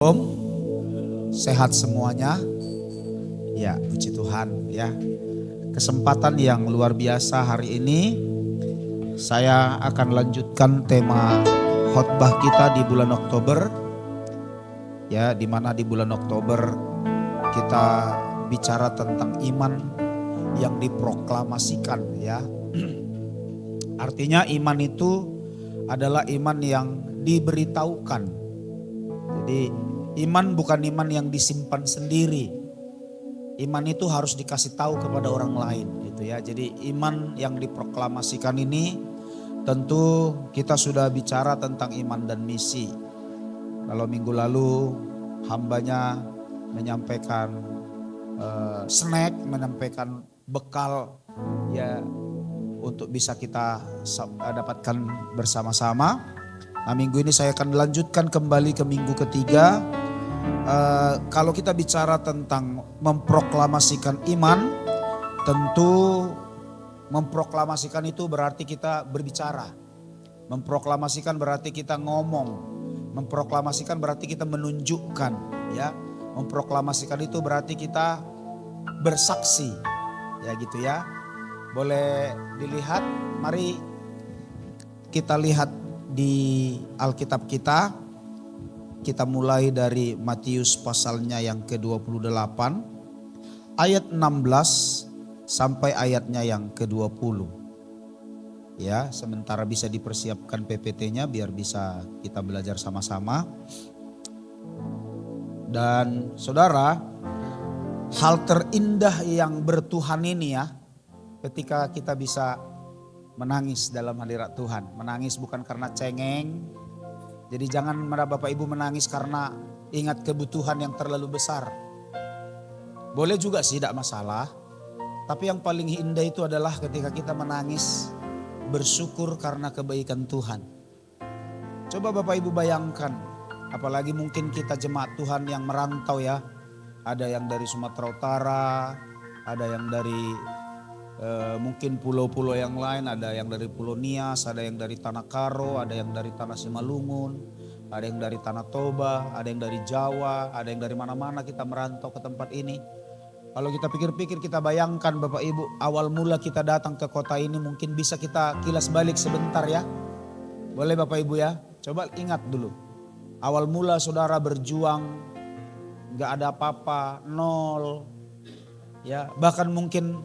Om, sehat semuanya. Ya, puji Tuhan ya. Kesempatan yang luar biasa hari ini saya akan lanjutkan tema khotbah kita di bulan Oktober. Ya, di mana di bulan Oktober kita bicara tentang iman yang diproklamasikan ya. Artinya iman itu adalah iman yang diberitahukan. Jadi iman bukan iman yang disimpan sendiri. Iman itu harus dikasih tahu kepada orang lain gitu ya. Jadi iman yang diproklamasikan ini tentu kita sudah bicara tentang iman dan misi. Kalau minggu lalu hambanya menyampaikan snack, menyampaikan bekal ya untuk bisa kita dapatkan bersama-sama. Nah, minggu ini saya akan lanjutkan kembali ke minggu ketiga. Kalau kita bicara tentang memproklamasikan iman, tentu memproklamasikan itu berarti kita berbicara. Memproklamasikan berarti kita ngomong. Memproklamasikan berarti kita menunjukkan ya. Memproklamasikan itu berarti kita bersaksi. Ya gitu ya. Boleh dilihat, mari kita lihat di Alkitab kita. Kita mulai dari Matius pasalnya yang ke-28 ayat 16 sampai ayatnya yang ke-20. Ya, sementara bisa dipersiapkan PPT-nya biar bisa kita belajar sama-sama. Dan saudara, hal terindah yang bertuhan ini ya, ketika kita bisa menangis dalam hadirat Tuhan. Menangis bukan karena cengeng. Jadi jangan Bapak Ibu menangis karena ingat kebutuhan yang terlalu besar. Boleh juga sih, tidak masalah. Tapi yang paling indah itu adalah ketika kita menangis bersyukur karena kebaikan Tuhan. Coba Bapak Ibu bayangkan, apalagi mungkin kita jemaat Tuhan yang merantau ya. Ada yang dari Sumatera Utara, ada yang dari mungkin pulau-pulau yang lain, ada yang dari Pulau Nias, ada yang dari Tanah Karo, ada yang dari Tanah Simalungun, ada yang dari Tanah Toba, ada yang dari Jawa, ada yang dari mana-mana kita merantau ke tempat ini. Kalau kita pikir-pikir, kita bayangkan Bapak Ibu, awal mula kita datang ke kota ini mungkin bisa kita kilas balik sebentar ya. Boleh Bapak Ibu ya, coba ingat dulu. Awal mula saudara berjuang, gak ada apa-apa, nol. Ya, bahkan mungkin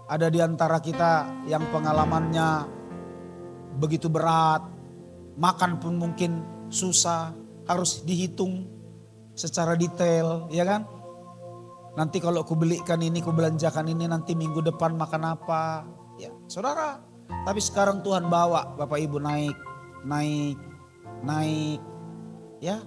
ada di antara kita yang pengalamannya begitu berat, makan pun mungkin susah, harus dihitung secara detail, ya kan? Nanti kalau kubelikan ini, kubelanjakan ini, nanti minggu depan makan apa? Ya, saudara. Tapi sekarang Tuhan bawa Bapak Ibu naik, ya.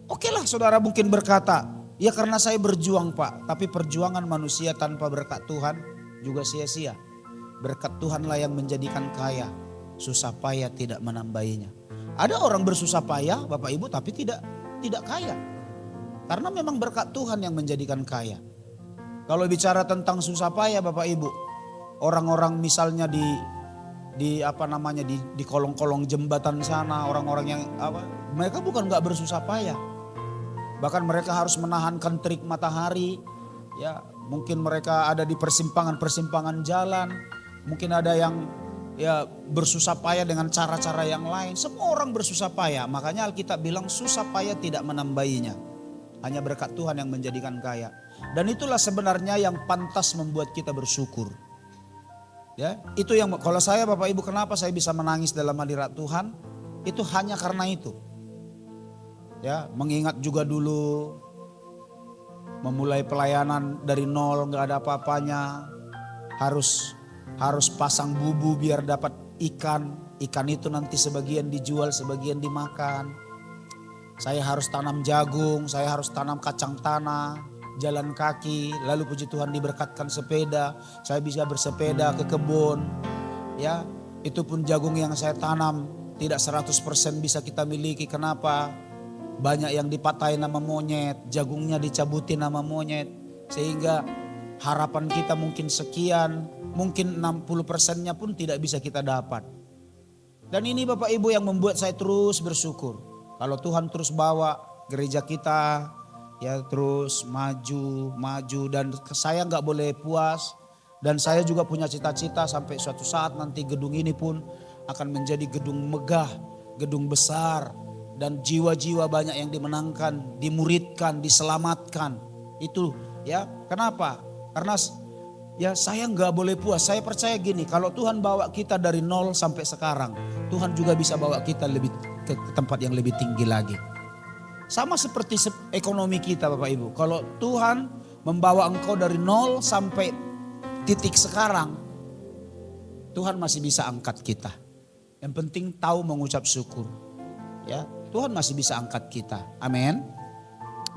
Oke lah, saudara mungkin berkata, ya karena saya berjuang Pak, tapi perjuangan manusia tanpa berkat Tuhan juga sia-sia. Berkat Tuhanlah yang menjadikan kaya, susah payah tidak menambahinya. Ada orang bersusah payah Bapak Ibu tapi tidak kaya. Karena memang berkat Tuhan yang menjadikan kaya. Kalau bicara tentang susah payah Bapak Ibu, orang-orang misalnya di kolong-kolong jembatan sana, orang-orang yang mereka bukan nggak bersusah payah. Bahkan mereka harus menahankan terik matahari. Ya, mungkin mereka ada di persimpangan jalan. Mungkin ada yang ya bersusah payah dengan cara-cara yang lain. Semua orang bersusah payah. Makanya Alkitab bilang susah payah tidak menambahinya. Hanya berkat Tuhan yang menjadikan kaya. Dan itulah sebenarnya yang pantas membuat kita bersyukur. Ya, itu yang kalau saya Bapak Ibu, kenapa saya bisa menangis dalam hadirat Tuhan? Itu hanya karena itu. Ya, mengingat juga dulu memulai pelayanan dari nol, nggak ada apa-apanya, harus pasang bubu biar dapat ikan itu nanti sebagian dijual, sebagian dimakan. Saya harus tanam jagung, saya harus tanam kacang tanah, jalan kaki, lalu puji Tuhan diberkatkan sepeda, saya bisa bersepeda ke kebun. Ya, itu pun jagung yang saya tanam tidak 100% bisa kita miliki. Kenapa? Banyak yang dipatahin nama monyet, jagungnya dicabutin nama monyet. Sehingga harapan kita mungkin sekian, mungkin 60%-nya pun tidak bisa kita dapat. Dan ini Bapak Ibu yang membuat saya terus bersyukur. Kalau Tuhan terus bawa gereja kita ya terus maju dan saya nggak boleh puas. Dan saya juga punya cita-cita sampai suatu saat nanti gedung ini pun akan menjadi gedung megah, gedung besar. Dan jiwa-jiwa banyak yang dimenangkan, dimuridkan, diselamatkan. Itu ya, kenapa? Karena ya saya nggak boleh puas. Saya percaya gini, kalau Tuhan bawa kita dari nol sampai sekarang, Tuhan juga bisa bawa kita lebih ke tempat yang lebih tinggi lagi. Sama seperti ekonomi kita Bapak Ibu. Kalau Tuhan membawa engkau dari nol sampai titik sekarang, Tuhan masih bisa angkat kita. Yang penting tahu mengucap syukur. Ya, Tuhan masih bisa angkat kita. Amin.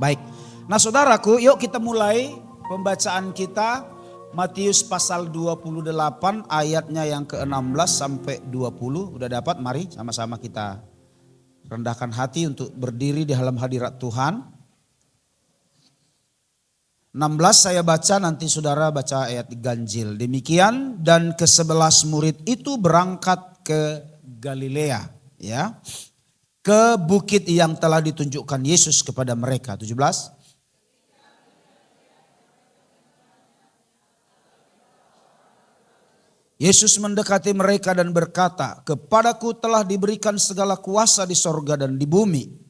Baik. Nah, saudaraku, yuk kita mulai pembacaan kita Matius pasal 28 ayatnya yang ke-16 sampai 20. Udah dapat? Mari sama-sama kita rendahkan hati untuk berdiri di dalam hadirat Tuhan. 16 saya baca, nanti saudara baca ayat ganjil. Demikian, dan ke-11 murid itu berangkat ke Galilea, ya, ke bukit yang telah ditunjukkan Yesus kepada mereka. 17. Yesus mendekati mereka dan berkata, "Kepadaku telah diberikan segala kuasa di sorga dan di bumi.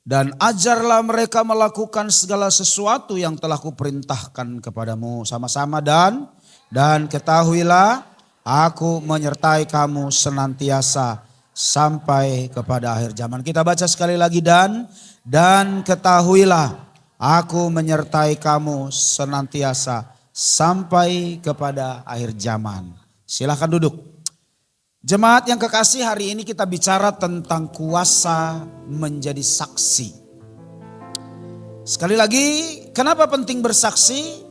Dan ajarlah mereka melakukan segala sesuatu yang telah kuperintahkan kepadamu." Sama-sama, dan ketahuilah aku menyertai kamu senantiasa sampai kepada akhir zaman. Kita baca sekali lagi, dan ketahuilah aku menyertai kamu senantiasa sampai kepada akhir zaman. Silakan duduk. Jemaat yang kekasih, hari ini kita bicara tentang kuasa menjadi saksi. Sekali lagi, kenapa penting bersaksi?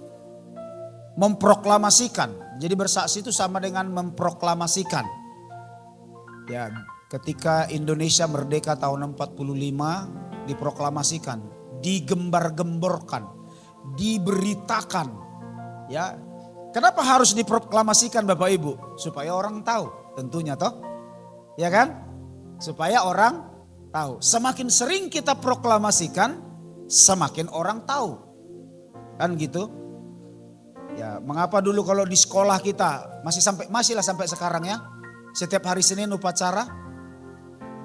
Memproklamasikan. Jadi bersaksi itu sama dengan memproklamasikan. Ya, ketika Indonesia merdeka tahun 45 diproklamasikan, digembar-gemborkan, diberitakan. Ya, kenapa harus diproklamasikan Bapak Ibu? Supaya orang tahu. Tentunya toh, ya kan? Supaya orang tahu. Semakin sering kita proklamasikan, semakin orang tahu. Kan gitu? Ya, mengapa dulu kalau di sekolah kita masihlah sampai sekarang ya. Setiap hari Senin upacara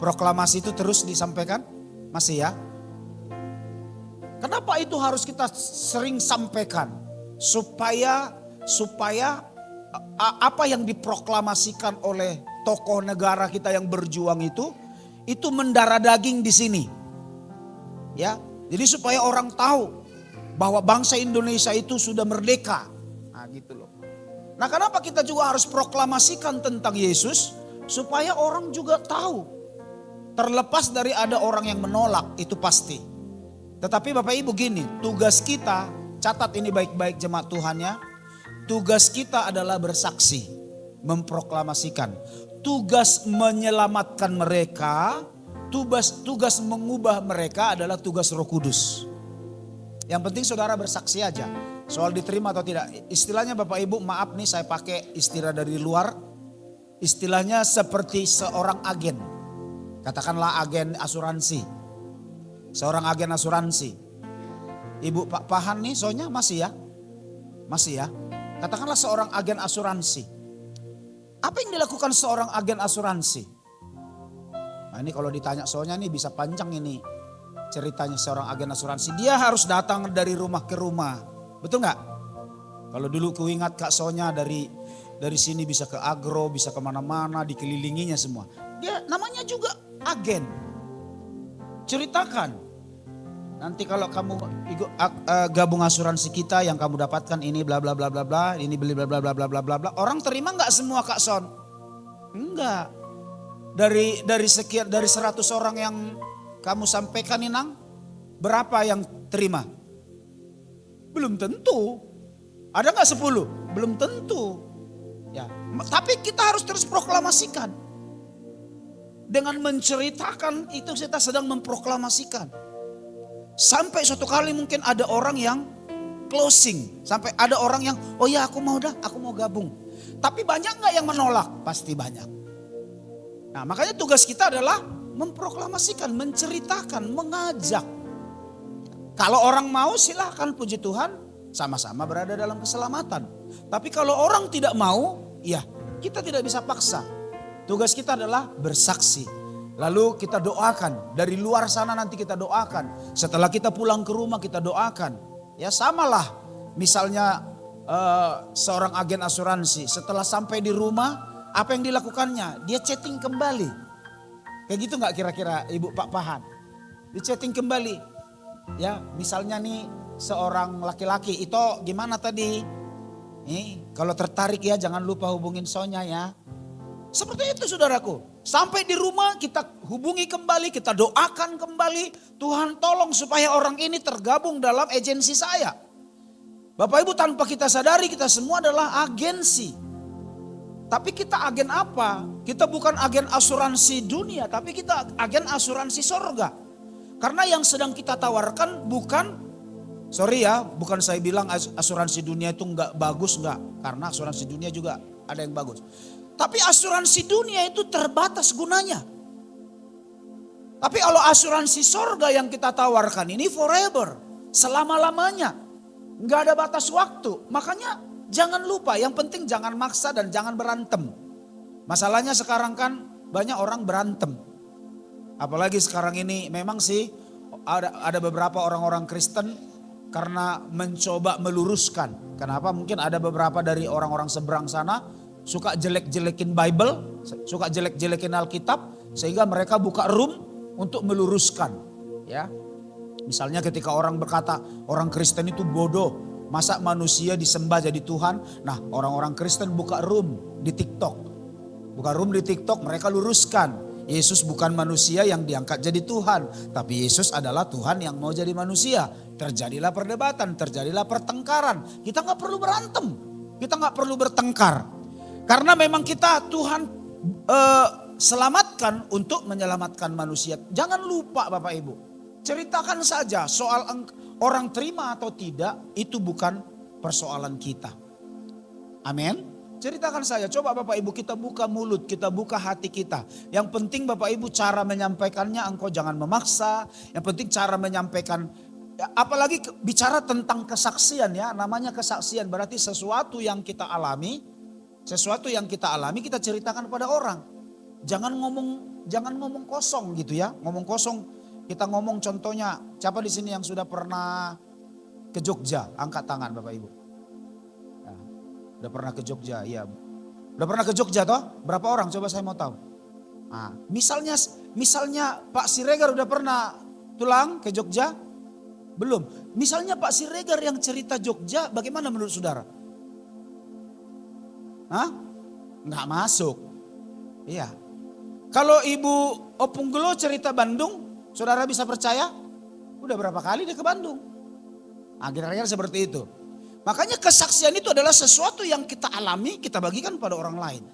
proklamasi itu terus disampaikan? Masih ya? Kenapa itu harus kita sering sampaikan? Supaya apa yang diproklamasikan oleh tokoh negara kita yang berjuang itu mendarah daging di sini. Ya, jadi supaya orang tahu bahwa bangsa Indonesia itu sudah merdeka. Nah, gitu loh. Nah, kenapa kita juga harus proklamasikan tentang Yesus? Supaya orang juga tahu. Terlepas dari ada orang yang menolak, itu pasti. Tetapi Bapak Ibu gini, tugas kita, catat ini baik-baik jemaat Tuhan ya. Tugas kita adalah bersaksi, memproklamasikan. Tugas menyelamatkan mereka, tugas mengubah mereka adalah tugas Roh Kudus. Yang penting saudara bersaksi aja. Soal diterima atau tidak. Istilahnya Bapak Ibu, maaf nih saya pakai istilah dari luar. Istilahnya seperti seorang agen. Katakanlah agen asuransi. Seorang agen asuransi. Ibu Pak Pahan nih soalnya masih ya? Masih ya? Katakanlah seorang agen asuransi. Apa yang dilakukan seorang agen asuransi? Nah, ini kalau ditanya soalnya nih bisa panjang ini ceritanya seorang agen asuransi. Dia harus datang dari rumah ke rumah. Betul nggak? Kalau dulu ku ingat Kak Sonya dari sini bisa ke Agro, bisa kemana-mana, dikelilinginya semua. Dia namanya juga agen. Ceritakan. Nanti kalau kamu gabung asuransi kita yang kamu dapatkan ini bla bla bla bla bla, ini beli bla bla bla bla bla bla bla. Orang terima nggak semua Kak Son? Enggak. Dari 100 orang yang kamu sampaikan Inang, berapa yang terima? Belum tentu. Ada nggak 10? Belum tentu. Ya, tapi kita harus terus proklamasikan. Dengan menceritakan itu kita sedang memproklamasikan. Sampai suatu kali mungkin ada orang yang closing. Sampai ada orang yang, oh ya aku mau gabung. Tapi banyak gak yang menolak? Pasti banyak. Nah makanya tugas kita adalah memproklamasikan, menceritakan, mengajak. Kalau orang mau silahkan, puji Tuhan, sama-sama berada dalam keselamatan. Tapi kalau orang tidak mau, ya kita tidak bisa paksa. Tugas kita adalah bersaksi. Lalu kita doakan. Dari luar sana nanti kita doakan. Setelah kita pulang ke rumah kita doakan. Ya samalah. Misalnya seorang agen asuransi. Setelah sampai di rumah apa yang dilakukannya? Dia chatting kembali. Kayak gitu gak kira-kira Ibu Pak Pahan? Dia chatting kembali. Ya misalnya nih seorang laki-laki. Itu gimana tadi? Kalau tertarik ya jangan lupa hubungin Sonya ya. Seperti itu saudaraku. Sampai di rumah kita hubungi kembali, kita doakan kembali. Tuhan tolong supaya orang ini tergabung dalam agensi saya. Bapak Ibu tanpa kita sadari kita semua adalah agensi. Tapi kita agen apa? Kita bukan agen asuransi dunia tapi kita agen asuransi sorga. Karena yang sedang kita tawarkan bukan, sorry ya bukan saya bilang asuransi dunia itu enggak bagus enggak. Karena asuransi dunia juga ada yang bagus. Tapi asuransi dunia itu terbatas gunanya. Tapi kalau asuransi sorga yang kita tawarkan ini forever. Selama-lamanya. Nggak ada batas waktu. Makanya jangan lupa, yang penting jangan maksa dan jangan berantem. Masalahnya sekarang kan banyak orang berantem. Apalagi sekarang ini memang sih ada beberapa orang-orang Kristen karena mencoba meluruskan. Kenapa? Mungkin ada beberapa dari orang-orang seberang sana suka jelek-jelekin Bible, suka jelek-jelekin Alkitab, sehingga mereka buka room untuk meluruskan. Ya, misalnya ketika orang berkata orang Kristen itu bodoh, masa manusia disembah jadi Tuhan. Nah orang-orang Kristen buka room di TikTok. Buka room di TikTok mereka luruskan. Yesus bukan manusia yang diangkat jadi Tuhan. Tapi Yesus adalah Tuhan yang mau jadi manusia. Terjadilah perdebatan, terjadilah pertengkaran. Kita gak perlu berantem, kita gak perlu bertengkar. Karena memang kita Tuhan selamatkan untuk menyelamatkan manusia. Jangan lupa Bapak Ibu. Ceritakan saja soal orang terima atau tidak itu bukan persoalan kita. Amin. Ceritakan saja. Coba Bapak Ibu kita buka mulut, kita buka hati kita. Yang penting Bapak Ibu cara menyampaikannya engkau jangan memaksa. Yang penting cara menyampaikan. Apalagi bicara tentang kesaksian ya. Namanya kesaksian berarti sesuatu yang kita alami. Sesuatu yang kita alami kita ceritakan pada orang. Jangan ngomong kosong gitu ya. Ngomong kosong, kita ngomong contohnya, siapa di sini yang sudah pernah ke Jogja? Angkat tangan Bapak Ibu. Nah, udah pernah ke Jogja, iya. Udah pernah ke Jogja toh? Berapa orang? Coba saya mau tahu. Nah, misalnya Pak Siregar udah pernah tulang ke Jogja? Belum. Misalnya Pak Siregar yang cerita Jogja, bagaimana menurut saudara? Hah? Nggak masuk. Iya. Kalau Ibu Opung Gelo cerita Bandung, saudara bisa percaya? Udah berapa kali dia ke Bandung? Akhirnya seperti itu. Makanya kesaksian itu adalah sesuatu yang kita alami, kita bagikan pada orang lain.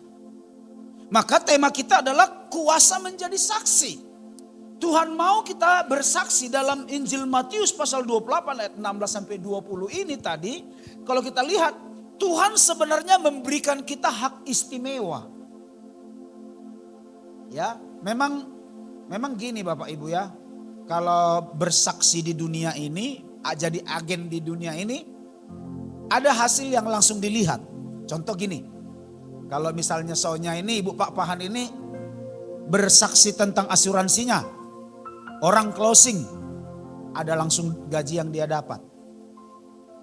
Maka tema kita adalah kuasa menjadi saksi. Tuhan mau kita bersaksi dalam Injil Matius pasal 28 ayat 16 sampai 20 ini tadi. Kalau kita lihat Tuhan sebenarnya memberikan kita hak istimewa. Ya, memang gini Bapak Ibu ya. Kalau bersaksi di dunia ini, jadi agen di dunia ini, ada hasil yang langsung dilihat. Contoh gini, kalau misalnya Sonya ini, Ibu Pak Pahan ini bersaksi tentang asuransinya, orang closing, ada langsung gaji yang dia dapat.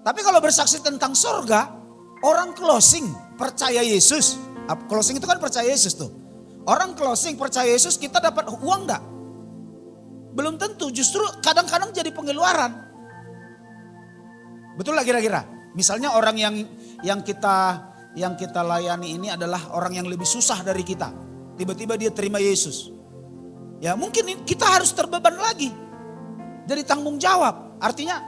Tapi kalau bersaksi tentang surga, orang closing percaya Yesus. Closing itu kan percaya Yesus tuh. Orang closing percaya Yesus, kita dapat uang enggak? Belum tentu, justru kadang-kadang jadi pengeluaran. Betul lah kira-kira. Misalnya orang yang kita layani ini adalah orang yang lebih susah dari kita. Tiba-tiba dia terima Yesus. Ya mungkin kita harus terbeban lagi. Jadi tanggung jawab. Artinya,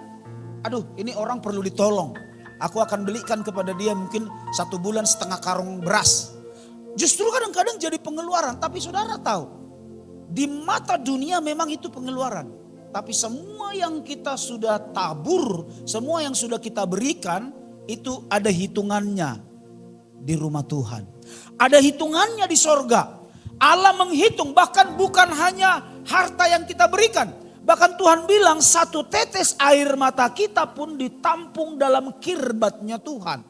aduh ini orang perlu ditolong. Aku akan belikan kepada dia mungkin 1 bulan setengah karung beras. Justru kadang-kadang jadi pengeluaran. Tapi saudara tahu, di mata dunia memang itu pengeluaran. Tapi semua yang kita sudah tabur, semua yang sudah kita berikan, itu ada hitungannya di rumah Tuhan. Ada hitungannya di sorga. Allah menghitung, bahkan bukan hanya harta yang kita berikan. Bahkan Tuhan bilang satu tetes air mata kita pun ditampung dalam kirbatnya Tuhan.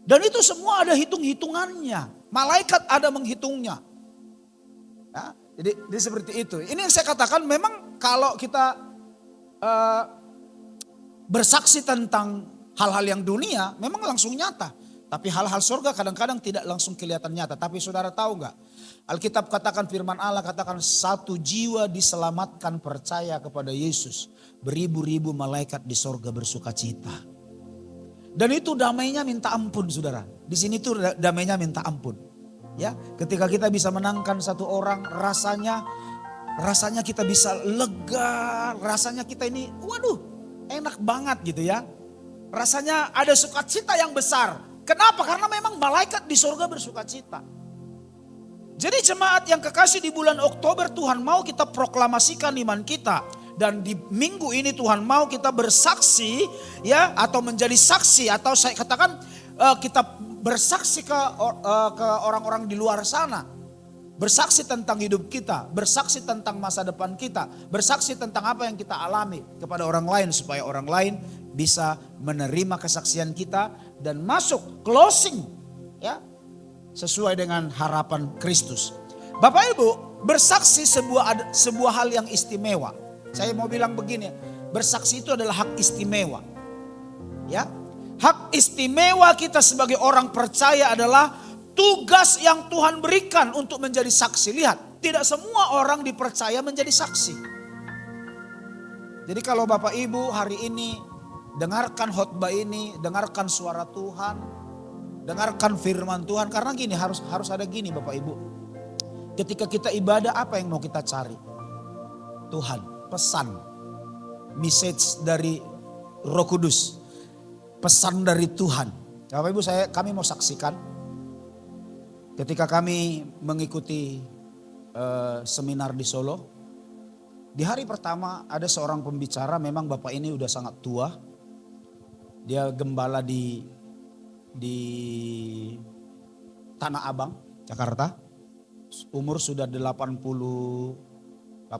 Dan itu semua ada hitung-hitungannya. Malaikat ada menghitungnya. Ya, jadi seperti itu. Ini yang saya katakan, memang kalau kita bersaksi tentang hal-hal yang dunia memang langsung nyata. Tapi hal-hal surga kadang-kadang tidak langsung kelihatan nyata. Tapi saudara tahu gak? Alkitab katakan, firman Allah katakan, satu jiwa diselamatkan percaya kepada Yesus. Beribu-ribu malaikat di surga bersuka cita. Dan itu damainya minta ampun saudara. Di sini tuh damainya minta ampun. Ya, ketika kita bisa menangkan satu orang, rasanya kita bisa lega. Rasanya kita ini, waduh, enak banget gitu ya. Rasanya ada sukacita yang besar. Kenapa? Karena memang malaikat di surga bersuka cita. Jadi jemaat yang kekasih, di bulan Oktober Tuhan mau kita proklamasikan iman kita. Dan di minggu ini Tuhan mau kita bersaksi ya, atau menjadi saksi, atau saya katakan kita bersaksi ke orang-orang di luar sana. Bersaksi tentang hidup kita, bersaksi tentang masa depan kita, bersaksi tentang apa yang kita alami kepada orang lain, supaya orang lain bisa menerima kesaksian kita dan masuk closing ya, sesuai dengan harapan Kristus. Bapak Ibu, bersaksi sebuah hal yang istimewa. Saya mau bilang begini, bersaksi itu adalah hak istimewa. Ya, hak istimewa kita sebagai orang percaya adalah tugas yang Tuhan berikan untuk menjadi saksi. Lihat, tidak semua orang dipercaya menjadi saksi. Jadi kalau Bapak Ibu hari ini dengarkan khotbah ini, dengarkan suara Tuhan, dengarkan firman Tuhan. Karena gini, harus ada gini Bapak Ibu. Ketika kita ibadah, apa yang mau kita cari? Tuhan, pesan, message dari Roh Kudus, pesan dari Tuhan. Bapak Ibu, kami mau saksikan. Ketika kami mengikuti seminar di Solo, di hari pertama ada seorang pembicara, memang Bapak ini udah sangat tua. Dia gembala di Tanah Abang, Jakarta. Umur sudah 84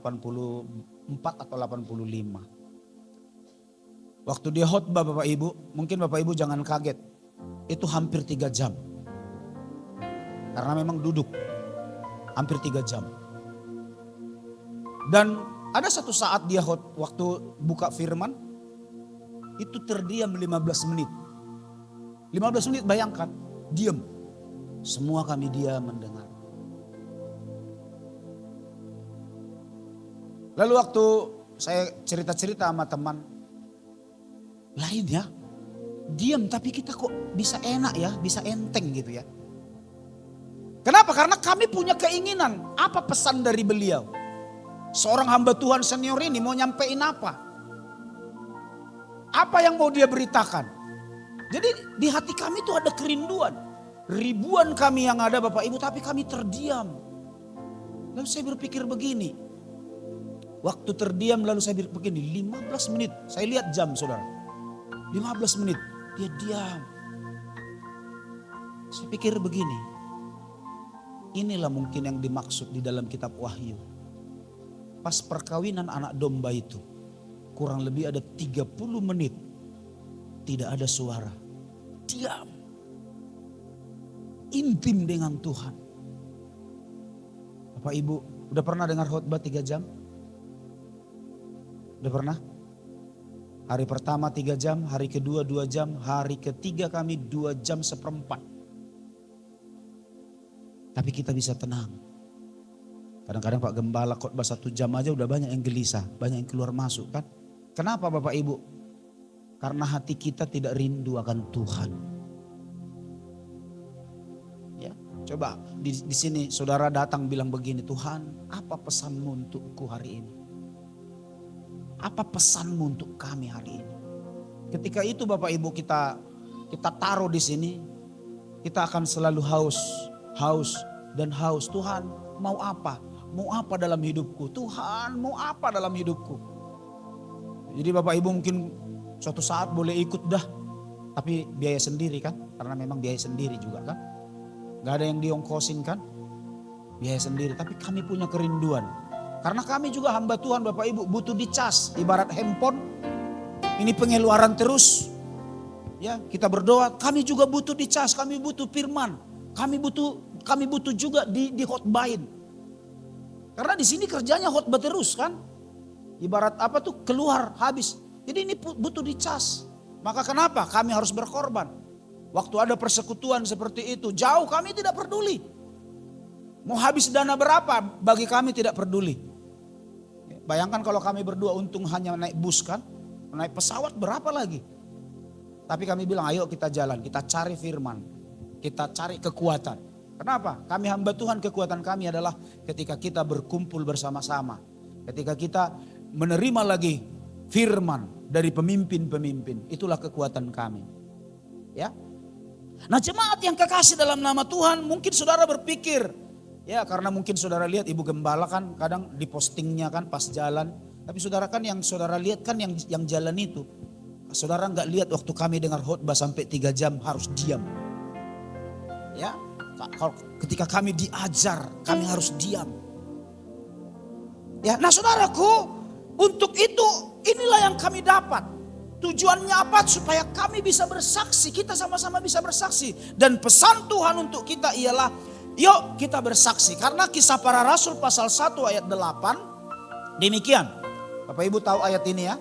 atau 85. Waktu dia khotbah Bapak Ibu, mungkin Bapak Ibu jangan kaget. Itu hampir 3 jam. Karena memang duduk hampir 3 jam. Dan ada satu saat dia waktu buka firman, itu terdiam 15 menit. 15 menit bayangkan, diam. Semua kami diam mendengar. Lalu waktu saya cerita-cerita sama teman lainnya, diam tapi kita kok bisa enak ya, bisa enteng gitu ya. Kenapa? Karena kami punya keinginan, apa pesan dari beliau. Seorang hamba Tuhan senior ini mau nyampein apa? Apa yang mau dia beritakan? Jadi di hati kami itu ada kerinduan. Ribuan kami yang ada Bapak Ibu, tapi kami terdiam. Lalu saya berpikir begini. Waktu terdiam lalu saya berpikir begini, 15 menit. Saya lihat jam saudara. 15 menit dia diam. Saya pikir begini. Inilah mungkin yang dimaksud di dalam kitab Wahyu. Pas perkawinan anak domba itu, kurang lebih ada 30 menit tidak ada suara. Diam. Intim dengan Tuhan. Bapak Ibu, udah pernah dengar khotbah 3 jam? Udah pernah? Hari pertama 3 jam, hari kedua 2 jam, hari ketiga kami 2 jam seperempat. Tapi kita bisa tenang. Kadang-kadang Pak Gembala khotbah 1 jam aja udah banyak yang gelisah, banyak yang keluar masuk kan. Kenapa Bapak Ibu? Karena hati kita tidak rindu akan Tuhan. Ya, coba di sini saudara datang bilang begini, Tuhan apa pesanmu untukku hari ini? Apa pesanmu untuk kami hari ini? Ketika itu Bapak Ibu kita taruh di sini, kita akan selalu haus dan haus. Tuhan mau apa? mau apa dalam hidupku? Tuhan mau apa dalam hidupku? Jadi Bapak Ibu mungkin suatu saat boleh ikut dah. Tapi biaya sendiri kan? Karena memang biaya sendiri juga kan? Gak ada yang diongkosin kan? Biaya sendiri. Tapi kami punya kerinduan. Karena kami juga hamba Tuhan Bapak Ibu butuh dicas. Ibarat handphone. Ini pengeluaran terus. Ya, kita berdoa, kami juga butuh dicas, kami butuh firman. Kami butuh juga di khotbahin. Karena di sini kerjanya khotbah terus kan. Ibarat apa tuh keluar habis. Jadi ini butuh dicas. Maka kenapa kami harus berkorban? Waktu ada persekutuan seperti itu, jauh kami tidak peduli. Mau habis dana berapa bagi kami tidak peduli. Bayangkan kalau kami berdua untung hanya naik bus kan. Naik pesawat berapa lagi? Tapi kami bilang ayo kita jalan, kita cari firman. Kita cari kekuatan. Kenapa? Kami hamba Tuhan, kekuatan kami adalah ketika kita berkumpul bersama-sama. Ketika kita menerima lagi firman dari pemimpin-pemimpin. Itulah kekuatan kami. Ya. Nah jemaat yang kekasih dalam nama Tuhan, mungkin saudara berpikir. Ya karena mungkin saudara lihat Ibu Gembala kan kadang dipostingnya kan pas jalan. Tapi saudara kan yang saudara lihat kan yang jalan itu. Saudara nggak lihat waktu kami dengar khotbah sampai 3 jam harus diam. Ya, kalau ketika kami diajar, kami harus diam. Ya, nah saudaraku, untuk itu inilah yang kami dapat. Tujuannya apa? Supaya kami bisa bersaksi, kita sama-sama bisa bersaksi. Dan pesan Tuhan untuk kita ialah, yuk kita bersaksi. Karena Kisah Para Rasul pasal 1 ayat 8, demikian. Bapak Ibu tahu ayat ini ya.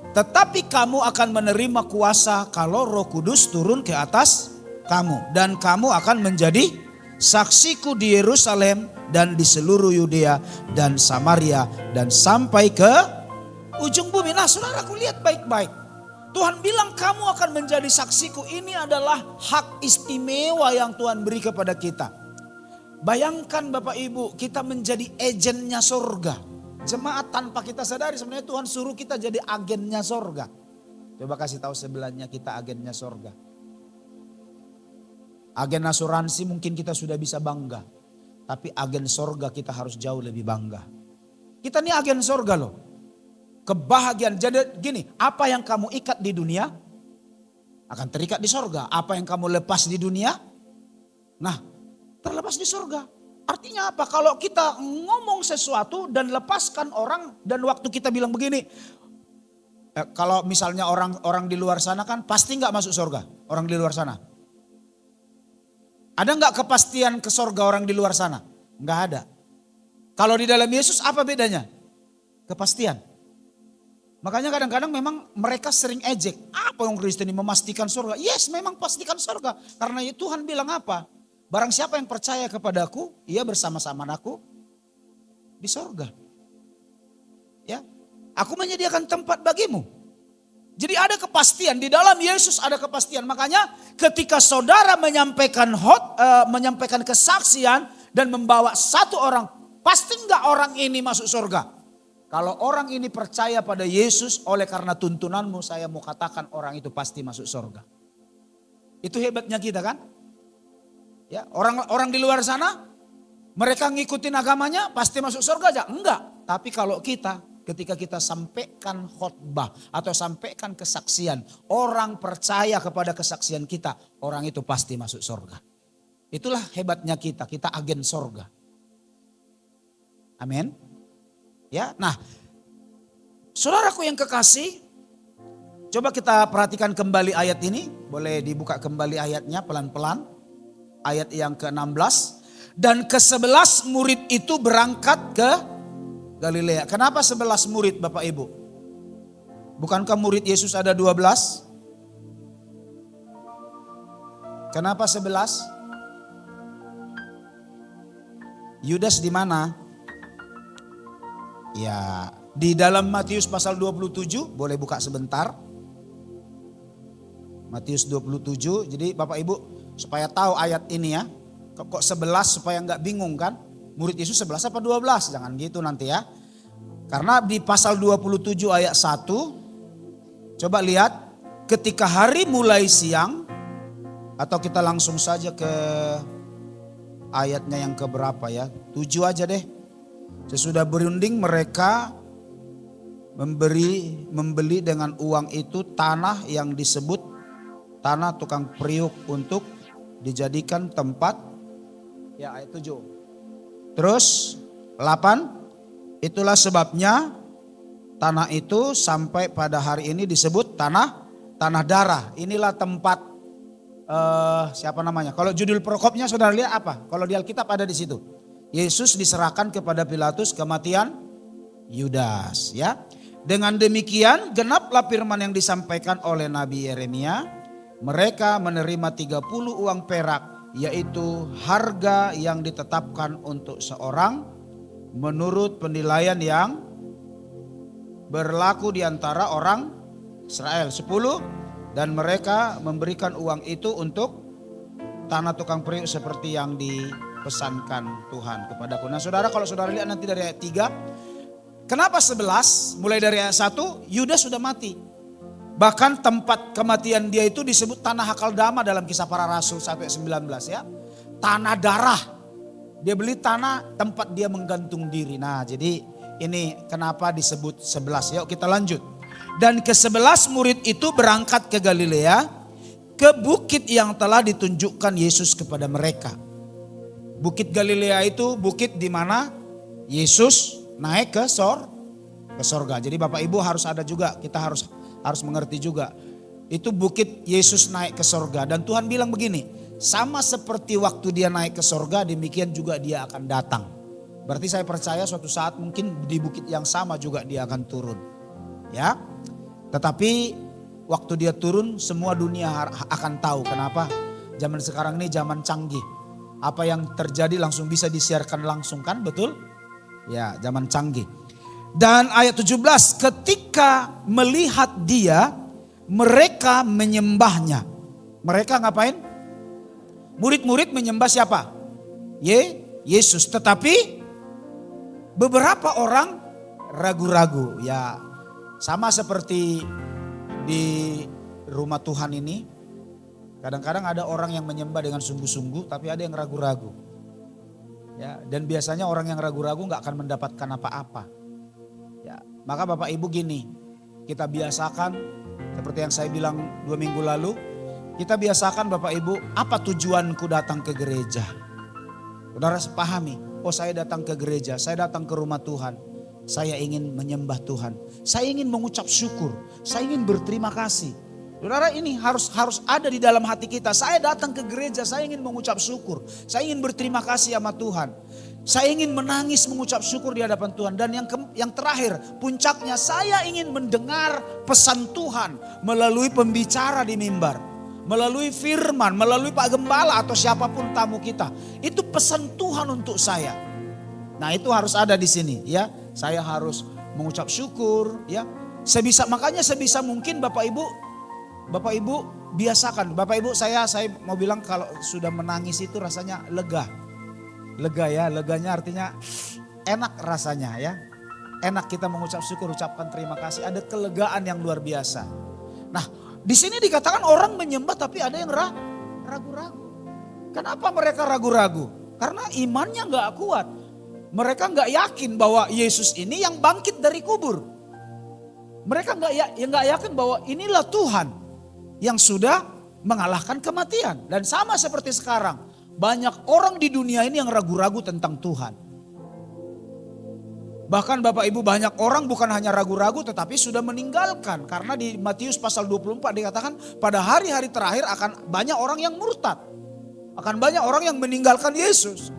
Tetapi kamu akan menerima kuasa kalau Roh Kudus turun ke atas kamu. Dan kamu akan menjadi saksiku di Yerusalem dan di seluruh Yudea dan Samaria dan sampai ke ujung bumi. Nah saudaraku lihat baik-baik. Tuhan bilang kamu akan menjadi saksiku. Ini adalah hak istimewa yang Tuhan beri kepada kita. Bayangkan Bapak Ibu, kita menjadi agennya surga. Jemaat tanpa kita sadari sebenarnya Tuhan suruh kita jadi agennya sorga. Coba kasih tahu sebelahnya kita agennya sorga. Agen asuransi mungkin kita sudah bisa bangga. Tapi agen sorga kita harus jauh lebih bangga. Kita nih agen sorga loh. Kebahagiaan. Jadi gini, apa yang kamu ikat di dunia akan terikat di sorga. Apa yang kamu lepas di dunia, nah terlepas di sorga. Artinya apa? Kalau kita ngomong sesuatu dan lepaskan orang dan waktu kita bilang begini. Kalau misalnya orang di luar sana kan pasti nggak masuk surga. Orang di luar sana. Ada nggak kepastian ke surga orang di luar sana? Nggak ada. Kalau di dalam Yesus apa bedanya? Kepastian. Makanya kadang-kadang memang mereka sering ejek. Apa yang Kristen ini memastikan surga? Yes memang pastikan surga. Karena Tuhan bilang apa? Barang siapa yang percaya kepadaku, ia bersama-sama aku di sorga. Ya, aku menyediakan tempat bagimu. Jadi ada kepastian, di dalam Yesus ada kepastian. Makanya ketika saudara menyampaikan kesaksian dan membawa satu orang, pasti enggak orang ini masuk surga. Kalau orang ini percaya pada Yesus, oleh karena tuntunanmu saya mau katakan orang itu pasti masuk surga. Itu hebatnya kita kan? Ya, orang di luar sana mereka ngikutin agamanya pasti masuk surga aja? Enggak. Tapi kalau ketika kita sampaikan khotbah atau sampaikan kesaksian, orang percaya kepada kesaksian kita, orang itu pasti masuk surga. Itulah hebatnya kita agen surga. Amin. Ya, nah, saudaraku yang kekasih, coba kita perhatikan kembali ayat ini, boleh dibuka kembali ayatnya pelan-pelan. Ayat yang ke-16. Dan ke-11 murid itu berangkat ke Galilea. Kenapa 11 murid Bapak Ibu? Bukankah murid Yesus ada 12? Kenapa 11? Yudas di mana? Ya, di dalam Matius pasal 27, boleh buka sebentar. Matius 27, jadi Bapak Ibu supaya tahu ayat ini ya. Kok 11 supaya nggak bingung kan. Murid Yesus 11 apa 12? Jangan gitu nanti ya. Karena di pasal 27 ayat 1. Coba lihat. Ketika hari mulai siang. Atau kita langsung saja ke ayatnya yang keberapa ya. 7 aja deh. Sesudah berunding mereka membeli dengan uang itu tanah yang disebut tanah tukang periuk untuk dijadikan tempat. Ya, ayat 7. Terus 8, itulah sebabnya tanah itu sampai pada hari ini disebut tanah darah. Inilah tempat siapa namanya? Kalau judul perkopnya saudara lihat apa? Kalau di Alkitab ada di situ. Yesus diserahkan kepada Pilatus, kematian Yudas, ya. Dengan demikian genaplah firman yang disampaikan oleh Nabi Yeremia. Mereka menerima 30 uang perak, yaitu harga yang ditetapkan untuk seorang menurut penilaian yang berlaku di antara orang Israel. 10, dan mereka memberikan uang itu untuk tanah tukang periuk seperti yang dipesankan Tuhan kepadaku. Nah saudara, kalau saudara lihat nanti dari ayat 3, kenapa 11? Mulai dari ayat 1, Yudas sudah mati. Bahkan tempat kematian dia itu disebut tanah Hakaldama dalam Kisah Para Rasul sampai 19, ya. Tanah darah. Dia beli tanah tempat dia menggantung diri. Nah jadi ini kenapa disebut 11. Yuk kita lanjut. Dan ke-11 murid itu berangkat ke Galilea, ke bukit yang telah ditunjukkan Yesus kepada mereka. Bukit Galilea itu bukit di mana Yesus naik ke sorga. Jadi Bapak Ibu harus ada juga, kita harus mengerti juga. Itu bukit Yesus naik ke sorga. Dan Tuhan bilang begini, sama seperti waktu dia naik ke sorga, demikian juga dia akan datang. Berarti saya percaya suatu saat mungkin di bukit yang sama juga dia akan turun. Ya, tetapi waktu dia turun semua dunia akan tahu. Kenapa? Zaman sekarang ini zaman canggih. Apa yang terjadi langsung bisa disiarkan langsung, kan, betul? Ya, zaman canggih. Dan ayat 17, ketika melihat dia, mereka menyembahnya. Mereka ngapain? Murid-murid menyembah siapa? Yesus. Tetapi beberapa orang ragu-ragu. Ya, sama seperti di rumah Tuhan ini. Kadang-kadang ada orang yang menyembah dengan sungguh-sungguh, tapi ada yang ragu-ragu. Ya, dan biasanya orang yang ragu-ragu gak akan mendapatkan apa-apa. Ya, maka Bapak Ibu gini, kita biasakan seperti yang saya bilang 2 minggu lalu, kita biasakan Bapak Ibu, apa tujuanku datang ke gereja? Saudara pahami, oh saya datang ke gereja, saya datang ke rumah Tuhan, saya ingin menyembah Tuhan, saya ingin mengucap syukur, saya ingin berterima kasih. Saudara, ini harus ada di dalam hati kita. Saya datang ke gereja, saya ingin mengucap syukur, saya ingin berterima kasih sama Tuhan. Saya ingin menangis mengucap syukur di hadapan Tuhan. Dan yang terakhir, puncaknya saya ingin mendengar pesan Tuhan melalui pembicara di mimbar. Melalui firman, melalui Pak Gembala atau siapapun tamu kita. Itu pesan Tuhan untuk saya. Nah itu harus ada di sini, ya. Saya harus mengucap syukur, ya. Makanya sebisa mungkin Bapak Ibu biasakan. Bapak Ibu saya mau bilang kalau sudah menangis itu rasanya lega. Lega ya, leganya artinya enak rasanya ya. Enak kita mengucap syukur, ucapkan terima kasih. Ada kelegaan yang luar biasa. Nah di sini dikatakan orang menyembah tapi ada yang ragu-ragu. Kenapa mereka ragu-ragu? Karena imannya gak kuat. Mereka gak yakin bahwa Yesus ini yang bangkit dari kubur. Mereka gak yakin bahwa inilah Tuhan yang sudah mengalahkan kematian. Dan sama seperti sekarang, banyak orang di dunia ini yang ragu-ragu tentang Tuhan. Bahkan Bapak Ibu banyak orang bukan hanya ragu-ragu tetapi sudah meninggalkan. Karena di Matius pasal 24 dikatakan pada hari-hari terakhir akan banyak orang yang murtad. Akan banyak orang yang meninggalkan Yesus.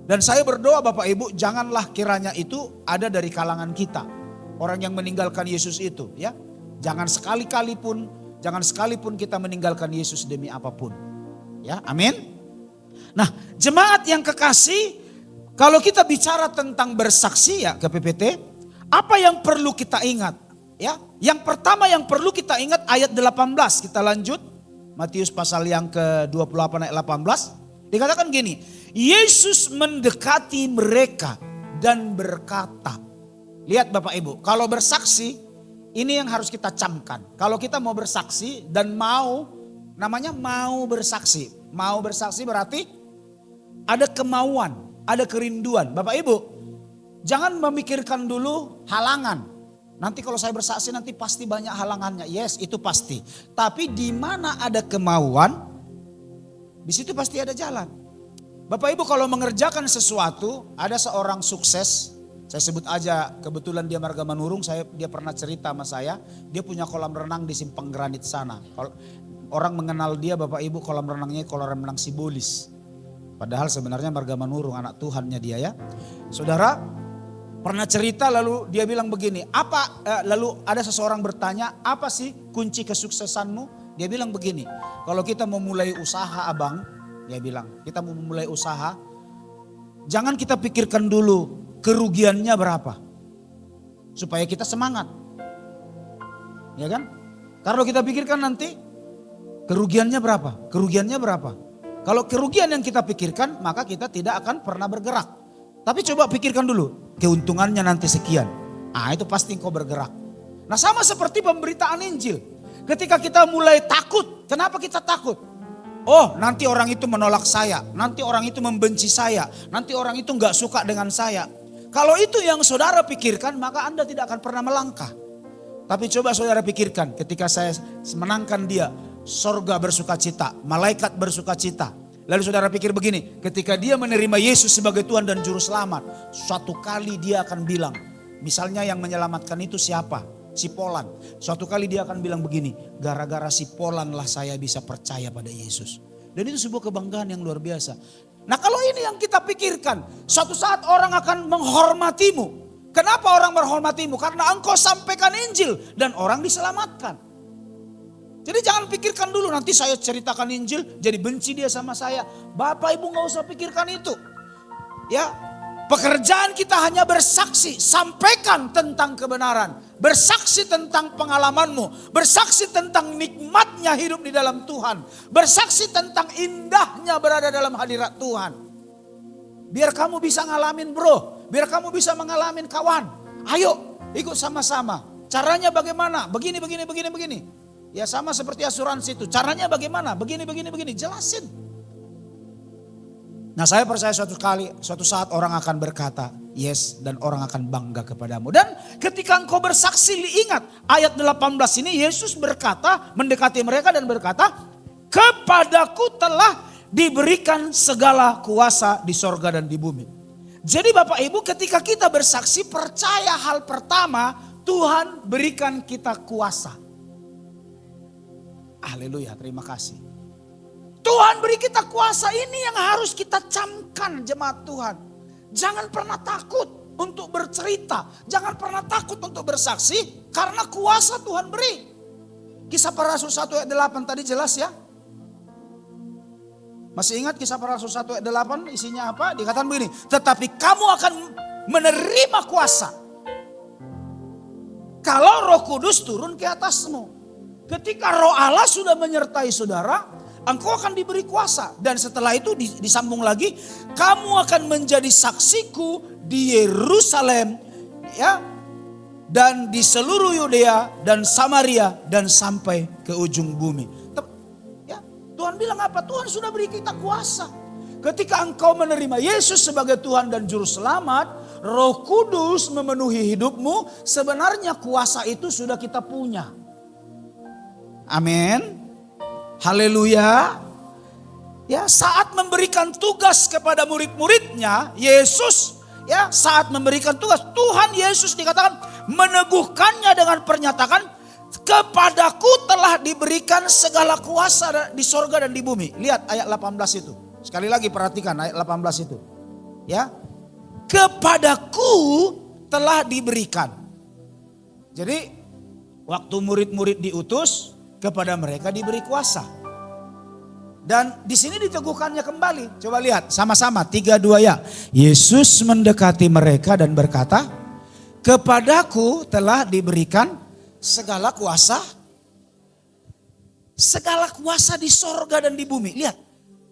Dan saya berdoa Bapak Ibu janganlah kiranya itu ada dari kalangan kita. Orang yang meninggalkan Yesus itu ya. Jangan sekalipun kita meninggalkan Yesus demi apapun. Ya, amin. Nah, jemaat yang kekasih, kalau kita bicara tentang bersaksi ya ke PPT, apa yang perlu kita ingat? Ya, yang pertama yang perlu kita ingat ayat 18. Kita lanjut. Matius pasal yang ke-28 ayat 18. Dikatakan gini, Yesus mendekati mereka dan berkata. Lihat Bapak Ibu, kalau bersaksi ini yang harus kita camkan. Kalau kita mau bersaksi dan mau bersaksi. Mau bersaksi berarti ada kemauan, ada kerinduan. Bapak Ibu, Jangan memikirkan dulu halangan. Nanti kalau saya bersaksi nanti pasti banyak halangannya. Yes, itu pasti. Tapi di mana ada kemauan, di situ pasti ada jalan. Bapak Ibu kalau mengerjakan sesuatu, ada seorang sukses, saya sebut aja kebetulan dia Marga Manurung, dia pernah cerita sama saya, dia punya kolam renang di Simpang Granit sana. Kalau orang mengenal dia Bapak Ibu kolam renangnya kolam renang Sibolis. Padahal sebenarnya Marga Manurung anak Tuhannya dia ya. Saudara pernah cerita lalu dia bilang begini, lalu ada seseorang bertanya, apa sih kunci kesuksesanmu? Dia bilang begini, kalau kita mau mulai usaha abang, dia bilang kita mau mulai usaha, jangan kita pikirkan dulu kerugiannya berapa. Supaya kita semangat. Ya kan? Kalau kita pikirkan nanti kerugiannya berapa? Kerugiannya berapa? Kalau kerugian yang kita pikirkan maka kita tidak akan pernah bergerak. Tapi coba pikirkan dulu keuntungannya nanti sekian. Itu pasti engkau bergerak. Nah sama seperti pemberitaan Injil. Ketika kita mulai takut, kenapa kita takut? Oh nanti orang itu menolak saya, nanti orang itu membenci saya, nanti orang itu gak suka dengan saya. Kalau itu yang saudara pikirkan maka Anda tidak akan pernah melangkah. Tapi coba saudara pikirkan ketika saya menangkan dia, sorga bersuka cita, malaikat bersuka cita. Lalu saudara pikir begini, ketika dia menerima Yesus sebagai Tuhan dan Juru Selamat, suatu kali dia akan bilang, misalnya yang menyelamatkan itu siapa? Si Polan. Suatu kali dia akan bilang begini, gara-gara si Polan lah saya bisa percaya pada Yesus. Dan itu sebuah kebanggaan yang luar biasa. Nah kalau ini yang kita pikirkan, suatu saat orang akan menghormatimu. Kenapa orang menghormatimu? Karena engkau sampaikan Injil dan orang diselamatkan. Jadi jangan pikirkan dulu nanti saya ceritakan Injil jadi benci dia sama saya. Bapak Ibu gak usah pikirkan itu. Ya, pekerjaan kita hanya bersaksi, sampaikan tentang kebenaran. Bersaksi tentang pengalamanmu, bersaksi tentang nikmatnya hidup di dalam Tuhan. Bersaksi tentang indahnya berada dalam hadirat Tuhan. Biar kamu bisa ngalamin bro, biar kamu bisa mengalamin kawan. Ayo ikut sama-sama. Caranya bagaimana? Begini. Ya sama seperti asuransi itu. Caranya bagaimana? Begini. Jelasin. Nah saya percaya suatu saat orang akan berkata yes dan orang akan bangga kepadamu. Dan ketika engkau bersaksi ingat ayat 18 ini Yesus berkata mendekati mereka dan berkata kepadaku telah diberikan segala kuasa di sorga dan di bumi. Jadi Bapak Ibu ketika kita bersaksi percaya hal pertama Tuhan berikan kita kuasa. Haleluya, terima kasih. Tuhan beri kita kuasa, ini yang harus kita camkan jemaat Tuhan. Jangan pernah takut untuk bercerita. Jangan pernah takut untuk bersaksi karena kuasa Tuhan beri. Kisah Para Rasul 1 ayat 8 tadi jelas ya. Masih ingat Kisah Para Rasul 1 ayat 8 isinya apa? Dikatakan begini, tetapi kamu akan menerima kuasa kalau Roh Kudus turun ke atasmu. Ketika Roh Allah sudah menyertai saudara, engkau akan diberi kuasa. Dan setelah itu disambung lagi, kamu akan menjadi saksiku di Yerusalem, ya, dan di seluruh Yudea dan Samaria dan sampai ke ujung bumi. Ya, Tuhan bilang apa? Tuhan sudah beri kita kuasa. Ketika engkau menerima Yesus sebagai Tuhan dan Juru Selamat, Roh Kudus memenuhi hidupmu, sebenarnya kuasa itu sudah kita punya. Amin. Haleluya. Ya, saat memberikan tugas kepada murid-muridnya, Yesus ya saat memberikan tugas, Tuhan Yesus dikatakan meneguhkannya dengan pernyataan kepadaku telah diberikan segala kuasa di sorga dan di bumi. Lihat ayat 18 itu. Sekali lagi perhatikan ayat 18 itu. Ya. Kepadaku telah diberikan. Jadi waktu murid-murid diutus, kepada mereka diberi kuasa. Dan di sini diteguhkannya kembali. Coba lihat sama-sama 3, 2 ya. Yesus mendekati mereka dan berkata, kepadaku telah diberikan segala kuasa. Segala kuasa di sorga dan di bumi. Lihat,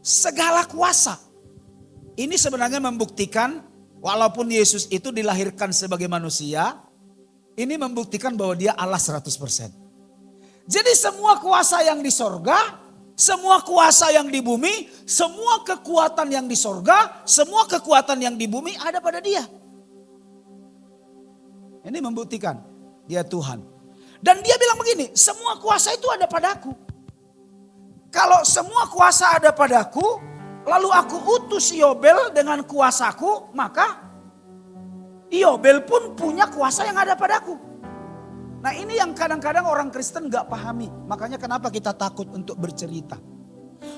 segala kuasa. Ini sebenarnya membuktikan walaupun Yesus itu dilahirkan sebagai manusia, ini membuktikan bahwa dia Allah 100%. Jadi semua kuasa yang di sorga, semua kuasa yang di bumi, semua kekuatan yang di sorga, semua kekuatan yang di bumi ada pada dia. Ini membuktikan dia Tuhan. Dan dia bilang begini, semua kuasa itu ada padaku. Kalau semua kuasa ada padaku, lalu aku utus Yobel dengan kuasaku, maka Yobel pun punya kuasa yang ada padaku. Nah ini yang kadang-kadang orang Kristen gak pahami. Makanya kenapa kita takut untuk bercerita.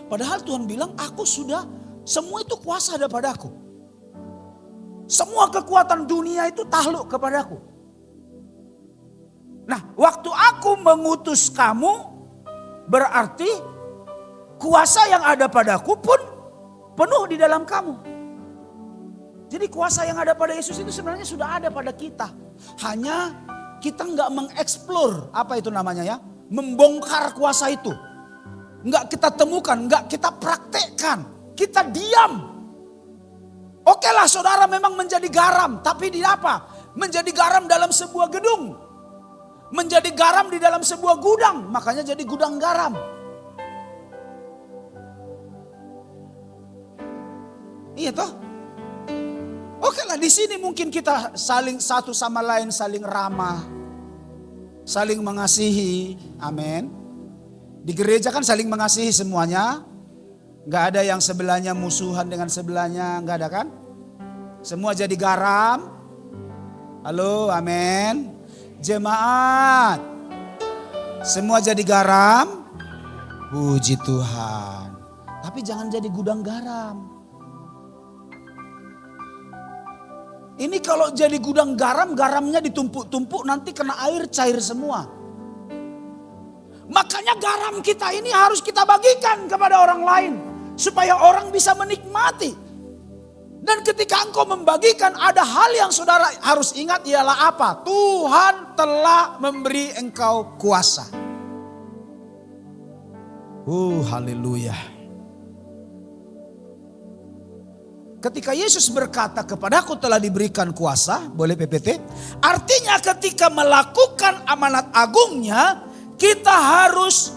Padahal Tuhan bilang aku sudah, semua itu kuasa ada padaku. Semua kekuatan dunia itu takluk kepadaku. Nah waktu aku mengutus kamu, berarti kuasa yang ada padaku pun penuh di dalam kamu. Jadi kuasa yang ada pada Yesus itu sebenarnya sudah ada pada kita. Hanya kita nggak mengeksplor, apa itu namanya ya, membongkar kuasa itu. Nggak kita temukan, nggak kita praktekkan, kita diam. Oke lah saudara memang menjadi garam, tapi di apa? Menjadi garam dalam sebuah gedung. Menjadi garam di dalam sebuah gudang, makanya jadi gudang garam. Iya toh? Oke lah di sini mungkin kita saling satu sama lain saling ramah, saling mengasihi, amin. Di gereja kan saling mengasihi semuanya, nggak ada yang sebelahnya musuhan dengan sebelahnya, nggak ada kan? Semua jadi garam, halo, amin. Jemaat, semua jadi garam, puji Tuhan. Tapi jangan jadi gudang garam. Ini kalau jadi gudang garam, garamnya ditumpuk-tumpuk nanti kena air cair semua. Makanya garam kita ini harus kita bagikan kepada orang lain. Supaya orang bisa menikmati. Dan ketika engkau membagikan ada hal yang saudara harus ingat ialah apa? Tuhan telah memberi engkau kuasa. Haleluya. Ketika Yesus berkata kepadaku telah diberikan kuasa, boleh PPT? Artinya ketika melakukan amanat agungnya, kita harus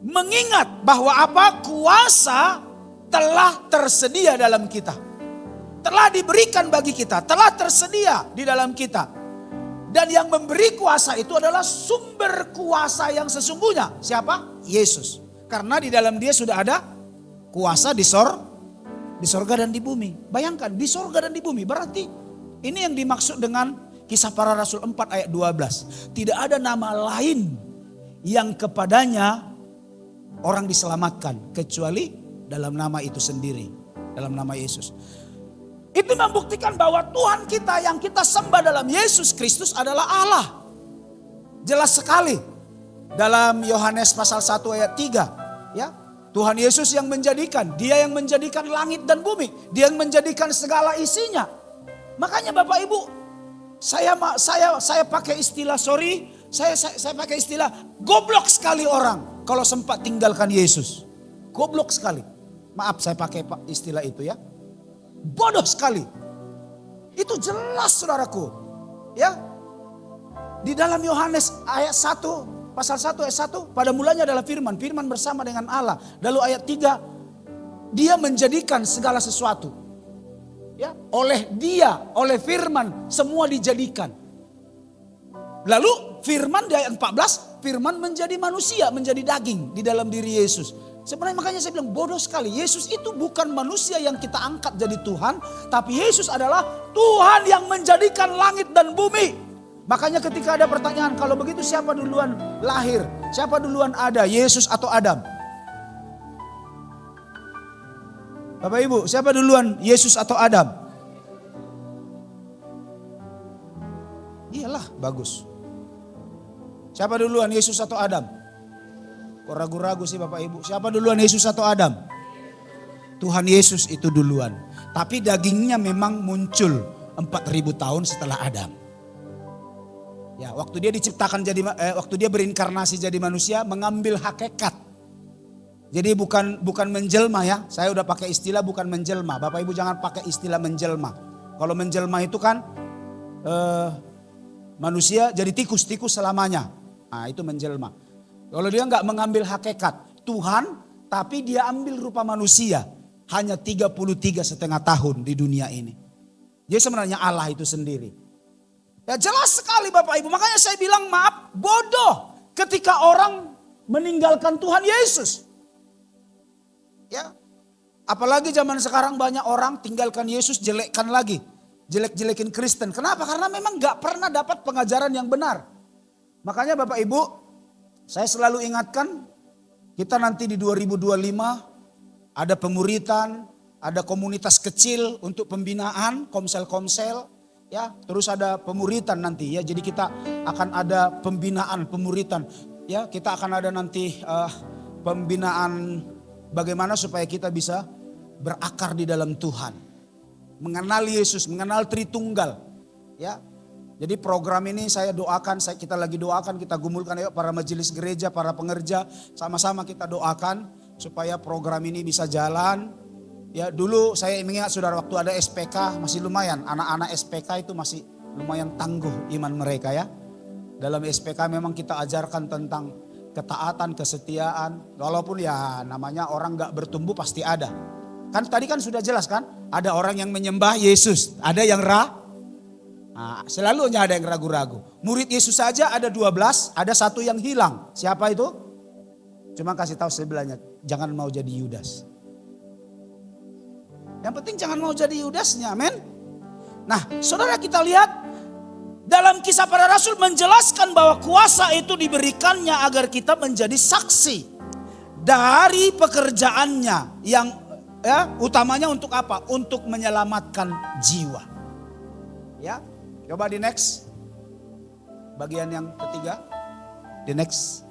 mengingat bahwa apa? Kuasa telah tersedia dalam kita. Telah diberikan bagi kita, telah tersedia di dalam kita. Dan yang memberi kuasa itu adalah sumber kuasa yang sesungguhnya. Siapa? Yesus. Karena di dalam dia sudah ada kuasa di sorga dan di bumi. Bayangkan di sorga dan di bumi. Berarti ini yang dimaksud dengan Kisah Para Rasul 4 ayat 12. Tidak ada nama lain yang kepadanya orang diselamatkan. Kecuali dalam nama itu sendiri. Dalam nama Yesus. Itu membuktikan bahwa Tuhan kita yang kita sembah dalam Yesus Kristus adalah Allah. Jelas sekali. Dalam Yohanes pasal 1 ayat 3. Ya. Tuhan Yesus yang menjadikan, dia yang menjadikan langit dan bumi, dia yang menjadikan segala isinya. Makanya Bapak Ibu, saya pakai istilah saya pakai istilah goblok sekali orang kalau sempat tinggalkan Yesus. Goblok sekali. Maaf saya pakai istilah itu ya. Bodoh sekali. Itu jelas saudaraku. Ya. Di dalam Yohanes ayat 1 Pasal 1 ayat 1, pada mulanya adalah firman. Firman bersama dengan Allah. Lalu ayat 3, dia menjadikan segala sesuatu. Ya, oleh dia, oleh firman, semua dijadikan. Lalu firman di ayat 14, firman menjadi manusia, menjadi daging di dalam diri Yesus. Sebenarnya makanya saya bilang bodoh sekali. Yesus itu bukan manusia yang kita angkat jadi Tuhan. Tapi Yesus adalah Tuhan yang menjadikan langit dan bumi. Makanya ketika ada pertanyaan, kalau begitu siapa duluan lahir? Siapa duluan ada, Yesus atau Adam? Bapak Ibu, siapa duluan, Yesus atau Adam? Iyalah, bagus. Siapa duluan, Yesus atau Adam? Kok ragu-ragu sih Bapak Ibu? Siapa duluan, Yesus atau Adam? Tuhan Yesus itu duluan. Tapi dagingnya memang muncul 4.000 tahun setelah Adam. Ya, waktu dia diciptakan waktu dia berinkarnasi jadi manusia, mengambil hakikat. Jadi bukan menjelma ya. Saya udah pakai istilah bukan menjelma. Bapak Ibu jangan pakai istilah menjelma. Kalau menjelma itu kan manusia jadi tikus selamanya. Nah, itu menjelma. Kalau dia nggak mengambil hakikat Tuhan, tapi dia ambil rupa manusia, hanya 33,5 tahun di dunia ini. Dia sebenarnya Allah itu sendiri. Ya jelas sekali Bapak Ibu. Makanya saya bilang maaf, bodoh ketika orang meninggalkan Tuhan Yesus. Ya. Apalagi zaman sekarang banyak orang tinggalkan Yesus, jelekkan lagi. Jelek-jelekin Kristen. Kenapa? Karena memang gak pernah dapat pengajaran yang benar. Makanya Bapak Ibu, saya selalu ingatkan, kita nanti di 2025 ada pemuritan, ada komunitas kecil untuk pembinaan, komsel-komsel. Ya, terus ada pemuritan nanti ya. Jadi kita akan ada pembinaan, pemuritan. Ya, kita akan ada nanti pembinaan bagaimana supaya kita bisa berakar di dalam Tuhan. Mengenal Yesus, mengenal Tritunggal. Ya. Jadi program ini saya doakan, kita lagi doakan, kita gumulkan ayo para majelis gereja, para pengerja, sama-sama kita doakan supaya program ini bisa jalan. Ya, dulu saya mengingat saudara waktu ada SPK masih lumayan, anak-anak SPK itu masih lumayan tangguh iman mereka ya. Dalam SPK memang kita ajarkan tentang ketaatan, kesetiaan, walaupun ya namanya orang gak bertumbuh pasti ada. Kan tadi kan sudah jelas kan, ada orang yang menyembah Yesus, ada yang selalu ada yang ragu-ragu. Murid Yesus saja ada 12, ada satu yang hilang. Siapa itu? Cuma kasih tahu sebelahnya, jangan mau jadi Yudas. Yang penting jangan mau jadi Yudasnya, amin. Nah, saudara kita lihat dalam Kisah Para Rasul menjelaskan bahwa kuasa itu diberikannya agar kita menjadi saksi dari pekerjaannya yang utamanya untuk apa? Untuk menyelamatkan jiwa. Ya, coba di next. Bagian yang ketiga. Di next.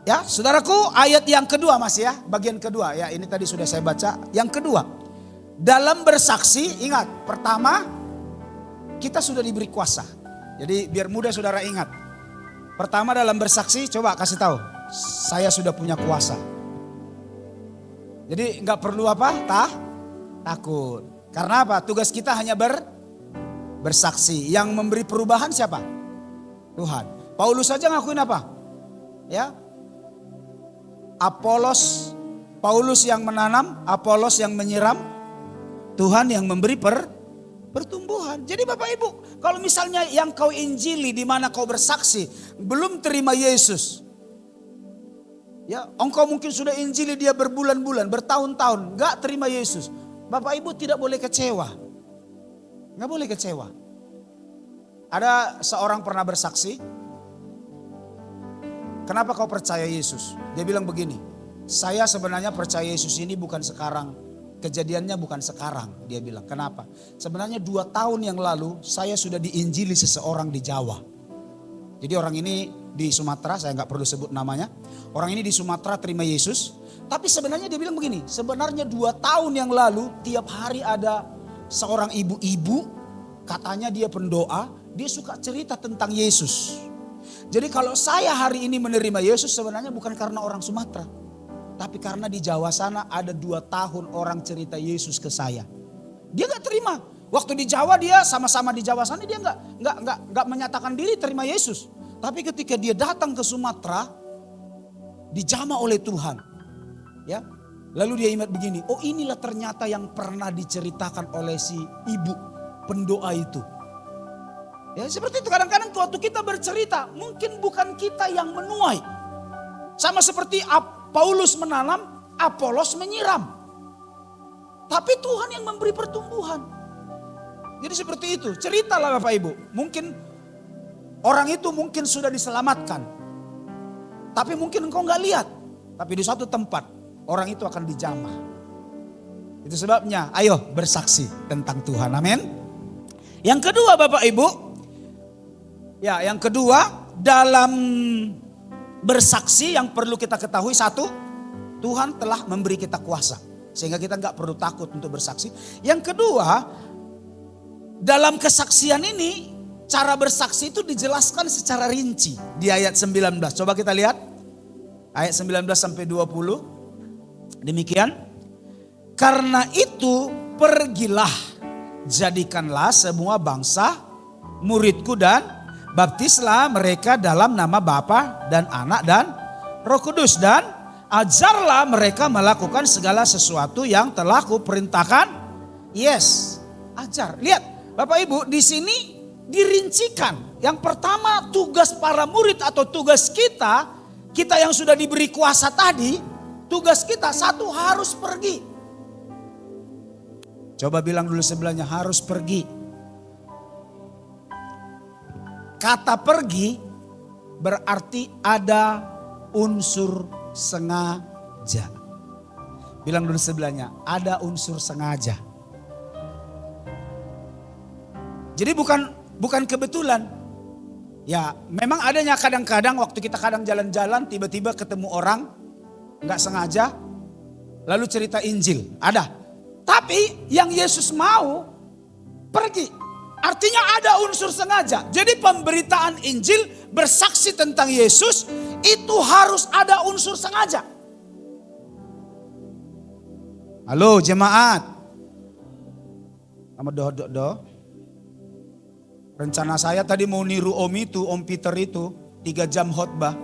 Ya, saudaraku, ayat yang kedua Mas ya, bagian kedua ya, ini tadi sudah saya baca. Yang kedua, dalam bersaksi, ingat, pertama kita sudah diberi kuasa. Jadi biar mudah saudara ingat. Pertama dalam bersaksi, coba kasih tahu, saya sudah punya kuasa. Jadi nggak perlu apa? Takut. Karena apa? Tugas kita hanya bersaksi. Yang memberi perubahan siapa? Tuhan. Paulus saja ngakuin apa? Ya. Paulus yang menanam, Apolos yang menyiram, Tuhan yang memberi pertumbuhan. Jadi Bapak Ibu, kalau misalnya yang kau injili di mana kau bersaksi belum terima Yesus, ya, engkau mungkin sudah injili dia berbulan-bulan, bertahun-tahun, gak terima Yesus. Bapak Ibu tidak boleh kecewa. Gak boleh kecewa. Ada seorang pernah bersaksi, kenapa kau percaya Yesus? Dia bilang begini, saya sebenarnya percaya Yesus ini bukan sekarang. Kejadiannya bukan sekarang, dia bilang. Kenapa? Sebenarnya 2 tahun yang lalu saya sudah diinjili seseorang di Jawa. Jadi orang ini di Sumatera, saya nggak perlu sebut namanya. Orang ini di Sumatera terima Yesus. Tapi sebenarnya dia bilang begini, sebenarnya 2 tahun yang lalu tiap hari ada seorang ibu-ibu, katanya dia pendoa, dia suka cerita tentang Yesus. Jadi kalau saya hari ini menerima Yesus sebenarnya bukan karena orang Sumatera. Tapi karena di Jawa sana ada 2 tahun orang cerita Yesus ke saya. Dia gak terima. Waktu di Jawa dia sama-sama di Jawa sana dia gak menyatakan diri terima Yesus. Tapi ketika dia datang ke Sumatera dijamah oleh Tuhan. Ya. Lalu dia ingat begini, oh inilah ternyata yang pernah diceritakan oleh si ibu pendoa itu. Ya seperti itu kadang-kadang waktu kita bercerita mungkin bukan kita yang menuai. Sama seperti Paulus menanam, Apolos menyiram. Tapi Tuhan yang memberi pertumbuhan. Jadi seperti itu, ceritalah Bapak Ibu. Mungkin orang itu mungkin sudah diselamatkan. Tapi mungkin engkau gak lihat. Tapi di suatu tempat orang itu akan dijamah. Itu sebabnya ayo bersaksi tentang Tuhan, amin. Yang kedua Bapak Ibu. Ya yang kedua dalam bersaksi yang perlu kita ketahui satu, Tuhan telah memberi kita kuasa. Sehingga kita gak perlu takut untuk bersaksi. Yang kedua, dalam kesaksian ini cara bersaksi itu dijelaskan secara rinci di ayat 19. Coba kita lihat ayat 19 sampai 20. Demikian. Karena itu pergilah, jadikanlah semua bangsa muridku dan baptislah mereka dalam nama Bapa dan Anak dan Roh Kudus dan ajarlah mereka melakukan segala sesuatu yang telah kuperintahkan. Yes, ajar. Lihat Bapak Ibu di sini dirincikan. Yang pertama, tugas para murid atau tugas kita yang sudah diberi kuasa tadi, tugas kita satu, harus pergi. Coba bilang dulu sebelahnya, harus pergi. Kata pergi berarti ada unsur sengaja. Bilang dulu sebelahnya, ada unsur sengaja. Jadi bukan kebetulan. Ya memang adanya kadang-kadang waktu kita kadang jalan-jalan tiba-tiba ketemu orang nggak sengaja lalu cerita Injil. Ada. Tapi yang Yesus mau pergi. Artinya ada unsur sengaja. Jadi pemberitaan Injil bersaksi tentang Yesus itu harus ada unsur sengaja. Halo jemaat. Sama do. Rencana saya tadi mau niru Om Peter itu 3 jam khotbah.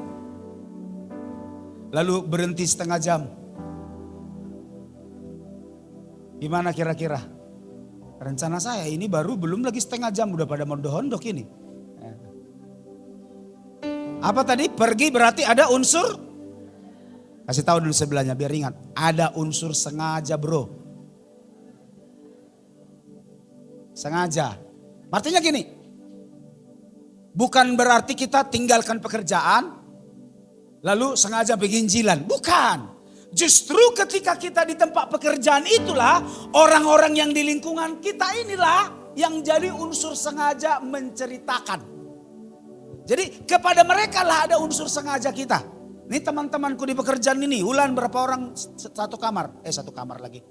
Lalu berhenti setengah jam. Gimana kira-kira? Rencana saya ini baru belum lagi setengah jam udah pada mondok-ondok ini. Apa tadi? Pergi berarti ada unsur. Kasih tahu dulu sebelahnya biar ingat. Ada unsur sengaja bro. Sengaja. Artinya gini. Bukan berarti kita tinggalkan pekerjaan. Lalu sengaja penginjilan. Bukan. Justru ketika kita di tempat pekerjaan itulah. Orang-orang yang di lingkungan kita inilah. Yang jadi unsur sengaja menceritakan. Jadi kepada mereka lah ada unsur sengaja kita. Ini teman-temanku di pekerjaan ini, Ulan berapa orang satu kamar lagi.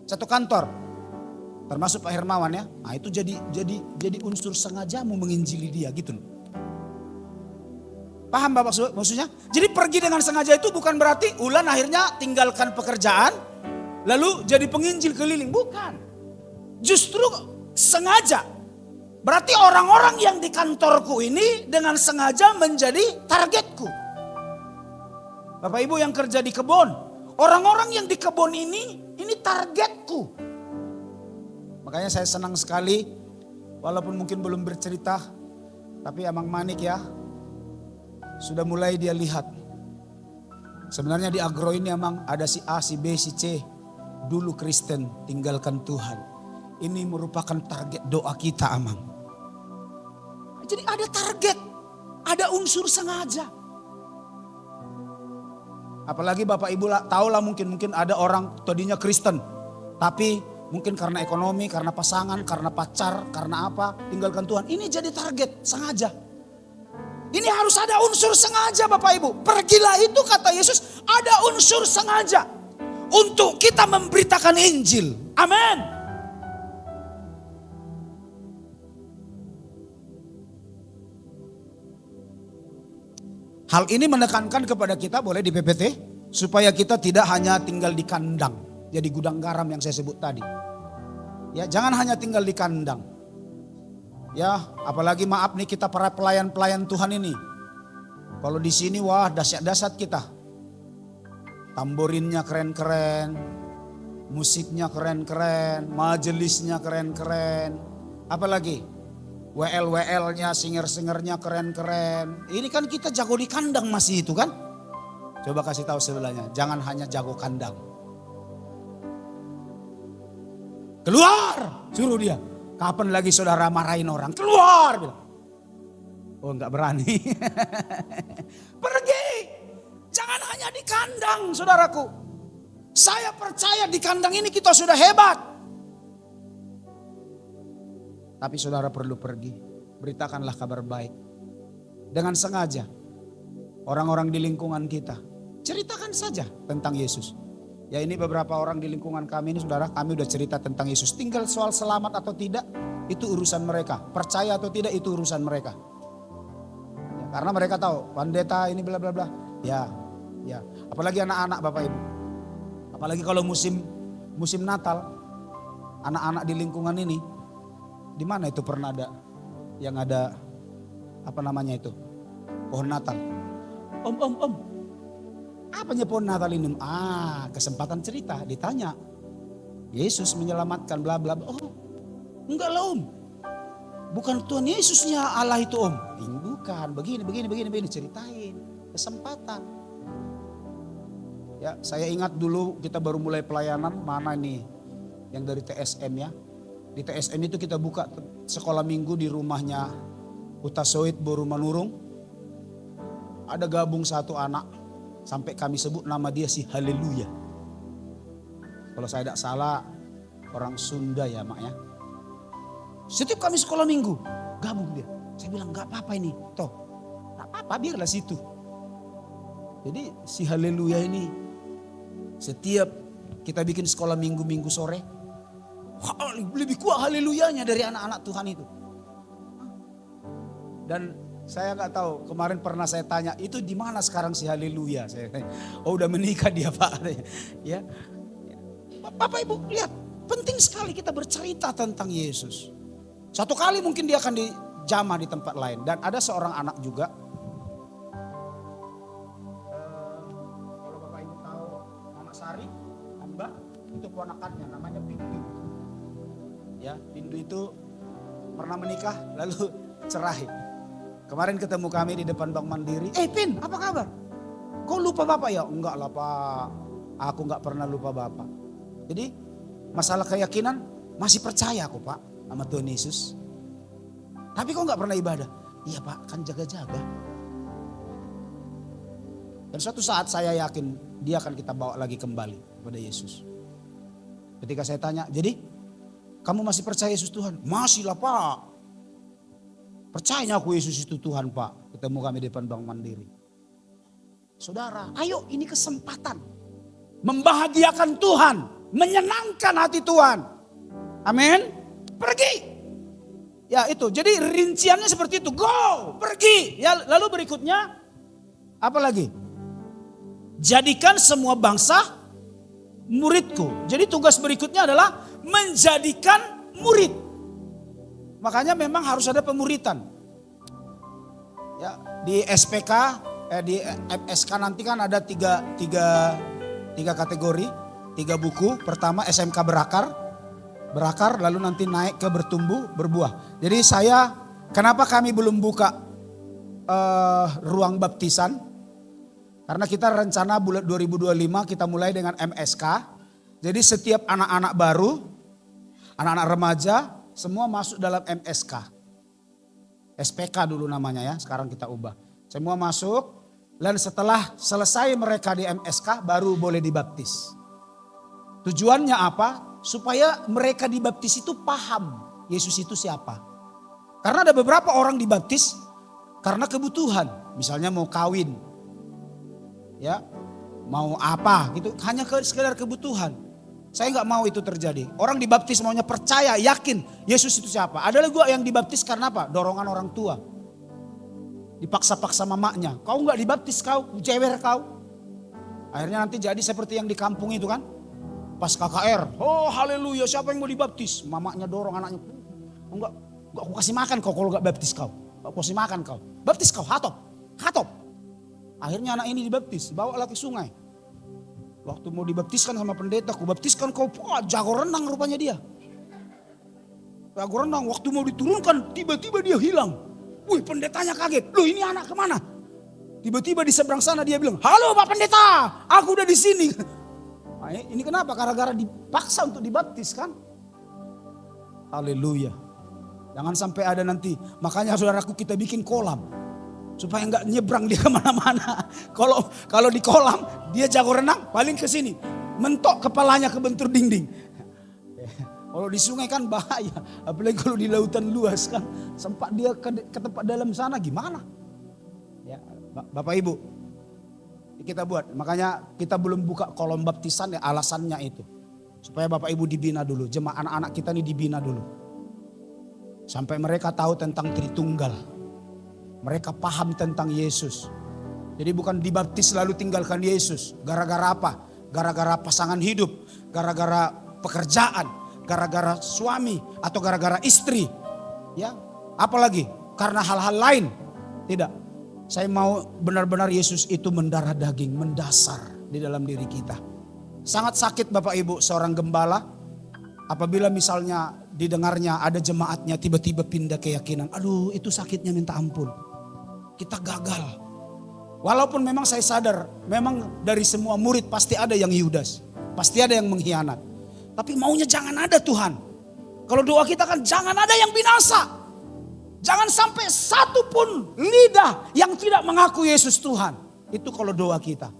Satu kantor. Termasuk Pak Hermawan ya. Nah itu jadi unsur sengajamu menginjili dia gitu loh. Paham Bapak maksudnya? Jadi pergi dengan sengaja itu bukan berarti Ulan akhirnya tinggalkan pekerjaan lalu jadi penginjil keliling, bukan. Justru sengaja. Berarti orang-orang yang di kantorku ini dengan sengaja menjadi targetku. Bapak Ibu yang kerja di kebun, orang-orang yang di kebun ini targetku. Makanya saya senang sekali, walaupun mungkin belum bercerita, tapi Amang Manik ya, sudah mulai dia lihat. Sebenarnya di agro ini emang ada si A, si B, si C, dulu Kristen, tinggalkan Tuhan. Ini merupakan target doa kita Amang. Jadi ada target, ada unsur sengaja. Apalagi Bapak Ibu tahu lah mungkin ada orang tadinya Kristen. Tapi mungkin karena ekonomi, karena pasangan, karena pacar, karena apa. Tinggalkan Tuhan. Ini jadi target sengaja. Ini harus ada unsur sengaja Bapak Ibu. Pergilah itu kata Yesus ada unsur sengaja. Untuk kita memberitakan Injil. Amin. Hal ini menekankan kepada kita boleh di PPT supaya kita tidak hanya tinggal di kandang, jadi gudang garam yang saya sebut tadi. Ya, jangan hanya tinggal di kandang. Ya, apalagi maaf nih kita para pelayan-pelayan Tuhan ini. Kalau di sini wah dahsyat-dahsyat kita. Tamborinnya keren-keren, musiknya keren-keren, majelisnya keren-keren. Apalagi WL-WL-nya, singer-singernya keren-keren. Ini kan kita jago di kandang masih itu kan. Coba kasih tahu sebelahnya, jangan hanya jago kandang. Keluar, suruh dia. Kapan lagi saudara marahin orang? Keluar, bilang. Oh enggak berani. Pergi, jangan hanya di kandang saudaraku. Saya percaya di kandang ini kita sudah hebat. Tapi saudara perlu pergi, beritakanlah kabar baik. Dengan sengaja, orang-orang di lingkungan kita, ceritakan saja tentang Yesus. Ya ini beberapa orang di lingkungan kami ini saudara, kami udah cerita tentang Yesus. Tinggal soal selamat atau tidak, itu urusan mereka. Percaya atau tidak, itu urusan mereka. Ya, karena mereka tahu, pendeta ini bla bla bla. Ya, apalagi anak-anak Bapak Ibu. Apalagi kalau musim Natal, anak-anak di lingkungan ini, di mana itu pernah ada yang ada apa namanya itu pohon Natal. Om, apanya pohon Natal ini? Kesempatan cerita, ditanya. Yesus menyelamatkan bla bla. Oh, enggak lah Om. Bukan Tuhan Yesusnya Allah itu om. Bukan, begini ceritain. Kesempatan. Ya, saya ingat dulu kita baru mulai pelayanan, mana nih yang dari TSM ya. Di TSM itu kita buka sekolah minggu di rumahnya Utasoit Boru Manurung. Ada gabung satu anak, sampai kami sebut nama dia si Haleluya. Kalau saya tidak salah orang Sunda ya mak ya. Setiap kami sekolah minggu gabung dia. Saya bilang gak apa-apa ini, toh gak apa-apa biarlah situ. Jadi si Haleluya ini setiap kita bikin sekolah minggu sore, lebih kuat haleluyanya dari anak-anak Tuhan itu. Dan saya nggak tahu, kemarin pernah saya tanya, itu di mana sekarang si Haleluya? Saya tanya, oh udah menikah dia Pak. Ya, Bapak Ibu lihat, penting sekali kita bercerita tentang Yesus. Satu kali mungkin dia akan dijamah di tempat lain. Dan ada seorang anak juga. Kalau Bapak Ibu tahu Mama Sari, Mbak, itu ponakannya namanya Pindu. Ya, Pindu itu pernah menikah lalu cerai. Kemarin ketemu kami di depan Bank Mandiri. Pin, apa kabar? Kau lupa Bapak ya? Enggak lah Pak, aku enggak pernah lupa Bapak. Jadi masalah keyakinan masih percaya aku Pak sama Tuhan Yesus. Tapi kok enggak pernah ibadah? Iya Pak, kan jaga-jaga. Dan suatu saat saya yakin dia akan kita bawa lagi kembali kepada Yesus. Ketika saya tanya, jadi kamu masih percaya Yesus Tuhan? Masih lah Pak. Percaya aku Yesus itu Tuhan Pak. Ketemu kami di depan Bank Mandiri. Saudara, ayo ini kesempatan. Membahagiakan Tuhan. Menyenangkan hati Tuhan. Amin. Pergi. Ya itu, jadi rinciannya seperti itu. Go, pergi. Ya, lalu berikutnya, apa lagi? Jadikan semua bangsa muridku. Jadi tugas berikutnya adalah menjadikan murid. Makanya memang harus ada pemuritan. Ya, di SPK, di MSK nanti kan ada tiga kategori, 3 buku. Pertama SMK berakar, lalu nanti naik ke bertumbuh, berbuah. Jadi kenapa kami belum buka ruang baptisan? Karena kita rencana bulan 2025 kita mulai dengan MSK. Jadi setiap anak-anak baru, anak-anak remaja, semua masuk dalam MSK. SPK dulu namanya ya, sekarang kita ubah. Semua masuk, dan setelah selesai mereka di MSK baru boleh dibaptis. Tujuannya apa? Supaya mereka dibaptis itu paham Yesus itu siapa. Karena ada beberapa orang dibaptis karena kebutuhan. Misalnya mau kawin, ya, mau apa gitu, hanya sekedar kebutuhan. Saya nggak mau itu terjadi. Orang dibaptis maunya percaya, yakin Yesus itu siapa. Ada lagi yang dibaptis karena apa? Dorongan orang tua. Dipaksa-paksa mamanya. Kau nggak dibaptis kau, jewer kau. Akhirnya nanti jadi seperti yang di kampung itu kan. Pas KKR, oh haleluya siapa yang mau dibaptis? Mamanya dorong anaknya. Enggak aku kasih makan kau kalau nggak baptis kau. Aku kasih makan kau. Baptis kau, hatop. Akhirnya anak ini dibaptis, bawa ke sungai. Waktu mau dibaptiskan sama pendeta, aku baptiskan kau, jago renang rupanya dia. Jago renang, waktu mau diturunkan tiba-tiba dia hilang. Wih pendetanya kaget, loh ini anak kemana? Tiba-tiba di seberang sana dia bilang, halo Pak Pendeta, aku udah di sini. Nah, ini kenapa? Gara-gara dipaksa untuk dibaptis kan? Haleluya. Jangan sampai ada nanti, makanya saudaraku kita bikin kolam. Supaya nggak nyebrang dia kemana-mana. Kalau di kolam dia jago renang paling ke sini. Mentok kepalanya ke bentur dinding. Kalau di sungai kan bahaya. Apalagi kalau di lautan luas kan. Sempat dia ke tempat dalam sana gimana. Ya, Bapak Ibu. Kita buat. Makanya kita belum buka kolom baptisan ya alasannya itu. Supaya Bapak Ibu dibina dulu. Jemaah anak-anak kita ini dibina dulu. Sampai mereka tahu tentang Tritunggal. Mereka paham tentang Yesus. Jadi bukan dibaptis lalu tinggalkan Yesus. Gara-gara apa? Gara-gara pasangan hidup. Gara-gara pekerjaan. Gara-gara suami. Atau gara-gara istri. Ya, apalagi? Karena hal-hal lain. Tidak. Saya mau benar-benar Yesus itu mendarah daging. Mendasar di dalam diri kita. Sangat sakit Bapak Ibu seorang gembala. Apabila misalnya didengarnya ada jemaatnya tiba-tiba pindah keyakinan. Aduh, itu sakitnya minta ampun. Kita gagal. Walaupun memang saya sadar, memang dari semua murid pasti ada yang Yudas. Pasti ada yang mengkhianat. Tapi maunya jangan ada Tuhan. Kalau doa kita kan jangan ada yang binasa. Jangan sampai satu pun lidah yang tidak mengaku Yesus Tuhan. Itu kalau doa kita.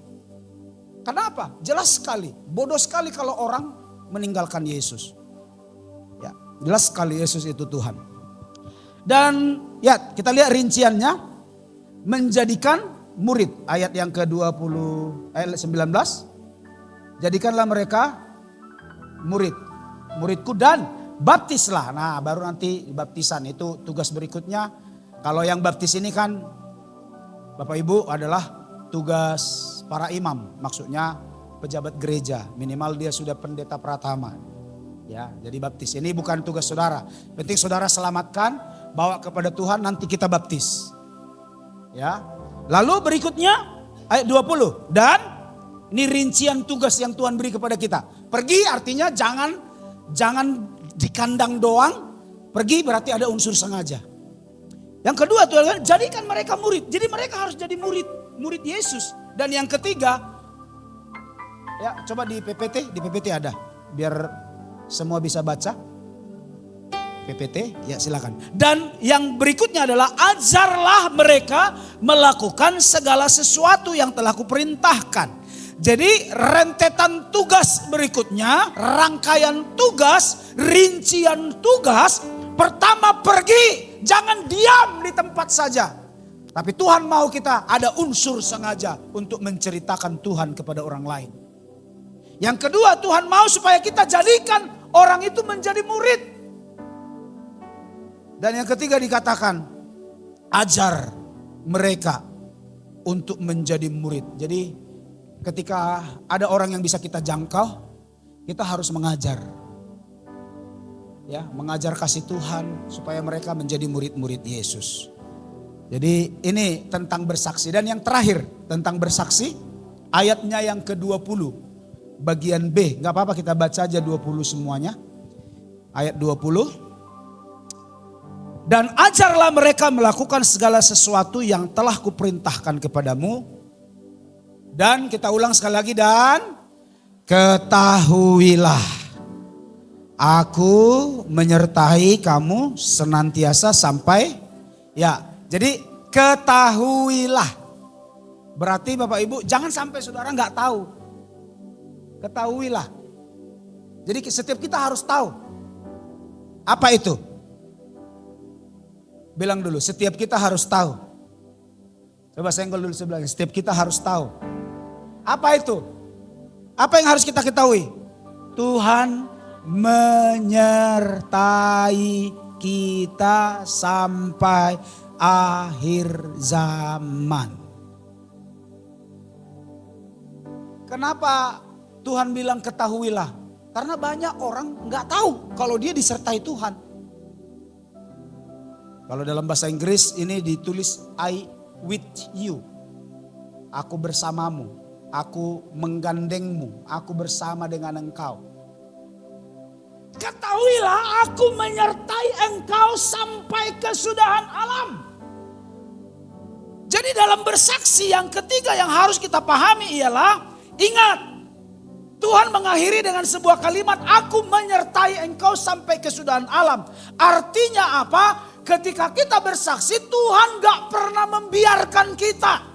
Kenapa? Jelas sekali, bodoh sekali kalau orang meninggalkan Yesus. Ya, jelas sekali Yesus itu Tuhan. Dan ya kita lihat rinciannya, menjadikan murid. Ayat yang ke-20, ayat 19. Jadikanlah mereka muridku dan baptislah. Nah baru nanti baptisan itu tugas berikutnya. Kalau yang baptis ini kan Bapak Ibu adalah tugas para imam. Maksudnya pejabat gereja, minimal dia sudah pendeta pratama. Ya, jadi baptis ini bukan tugas saudara. Penting saudara selamatkan, bawa kepada Tuhan, nanti kita baptis. Ya. Lalu berikutnya ayat 20. Dan ini rincian tugas yang Tuhan beri kepada kita. Pergi artinya jangan di kandang doang. Pergi berarti ada unsur sengaja. Yang kedua Tuhan jadikan mereka murid. Jadi mereka harus jadi murid Yesus. Dan yang ketiga, ya coba di PPT ada. Biar semua bisa baca. PPT, ya silakan. Dan yang berikutnya adalah ajarlah mereka melakukan segala sesuatu yang telah kuperintahkan. Jadi rentetan tugas berikutnya, rangkaian tugas, rincian tugas. Pertama pergi, jangan diam di tempat saja. Tapi Tuhan mau kita ada unsur sengaja untuk menceritakan Tuhan kepada orang lain. Yang kedua Tuhan mau supaya kita jadikan orang itu menjadi murid. Dan yang ketiga dikatakan ajar mereka untuk menjadi murid. Jadi ketika ada orang yang bisa kita jangkau, kita harus mengajar. Ya, mengajar kasih Tuhan supaya mereka menjadi murid-murid Yesus. Jadi ini tentang bersaksi. Dan yang terakhir tentang bersaksi, ayatnya yang ke-20 bagian B. Gak apa-apa kita baca aja 20 semuanya. Ayat 20. Dan ajarlah mereka melakukan segala sesuatu yang telah kuperintahkan kepadamu. Dan kita ulang sekali lagi, dan ketahuilah aku menyertai kamu senantiasa sampai, ya jadi ketahuilah. Berarti Bapak Ibu jangan sampai saudara gak tahu. Ketahuilah. Jadi setiap kita harus tahu. Apa itu? Bilang dulu, setiap kita harus tahu. Coba senggol dulu sebelahnya, setiap kita harus tahu. Apa itu? Apa yang harus kita ketahui? Tuhan menyertai kita sampai akhir zaman. Kenapa Tuhan bilang ketahuilah? Karena banyak orang gak tahu kalau dia disertai Tuhan. Kalau dalam bahasa Inggris ini ditulis I with you. Aku bersamamu, aku menggandengmu, aku bersama dengan engkau. Ketahuilah aku menyertai engkau sampai kesudahan alam. Jadi dalam bersaksi yang ketiga yang harus kita pahami ialah, ingat Tuhan mengakhiri dengan sebuah kalimat, aku menyertai engkau sampai kesudahan alam. Artinya apa? Ketika kita bersaksi, Tuhan gak pernah membiarkan kita.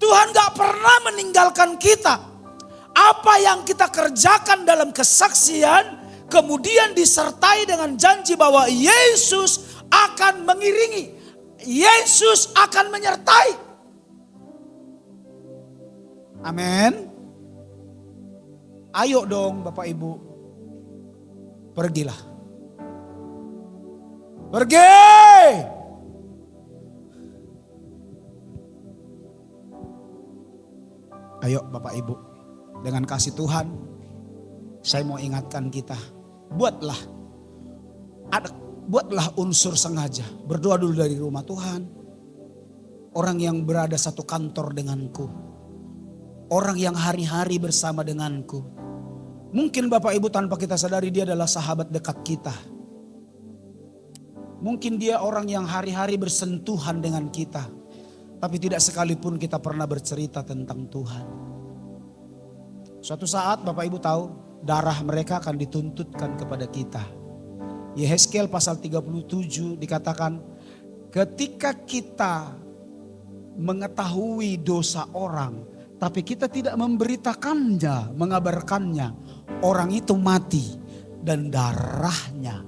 Tuhan gak pernah meninggalkan kita. Apa yang kita kerjakan dalam kesaksian, kemudian disertai dengan janji bahwa Yesus akan mengiringi. Yesus akan menyertai. Amin. Ayo dong Bapak Ibu, pergilah. Pergi. Ayo Bapak Ibu, dengan kasih Tuhan, saya mau ingatkan kita, buatlah unsur sengaja. Berdoa dulu dari rumah Tuhan. Orang yang berada satu kantor denganku. Orang yang hari-hari bersama denganku. Mungkin Bapak Ibu tanpa kita sadari dia adalah sahabat dekat kita. Mungkin dia orang yang hari-hari bersentuhan dengan kita. Tapi tidak sekalipun kita pernah bercerita tentang Tuhan. Suatu saat Bapak Ibu tahu darah mereka akan dituntutkan kepada kita. Yehezkiel pasal 37 dikatakan ketika kita mengetahui dosa orang tapi kita tidak memberitakannya, mengabarkannya, orang itu mati dan darahnya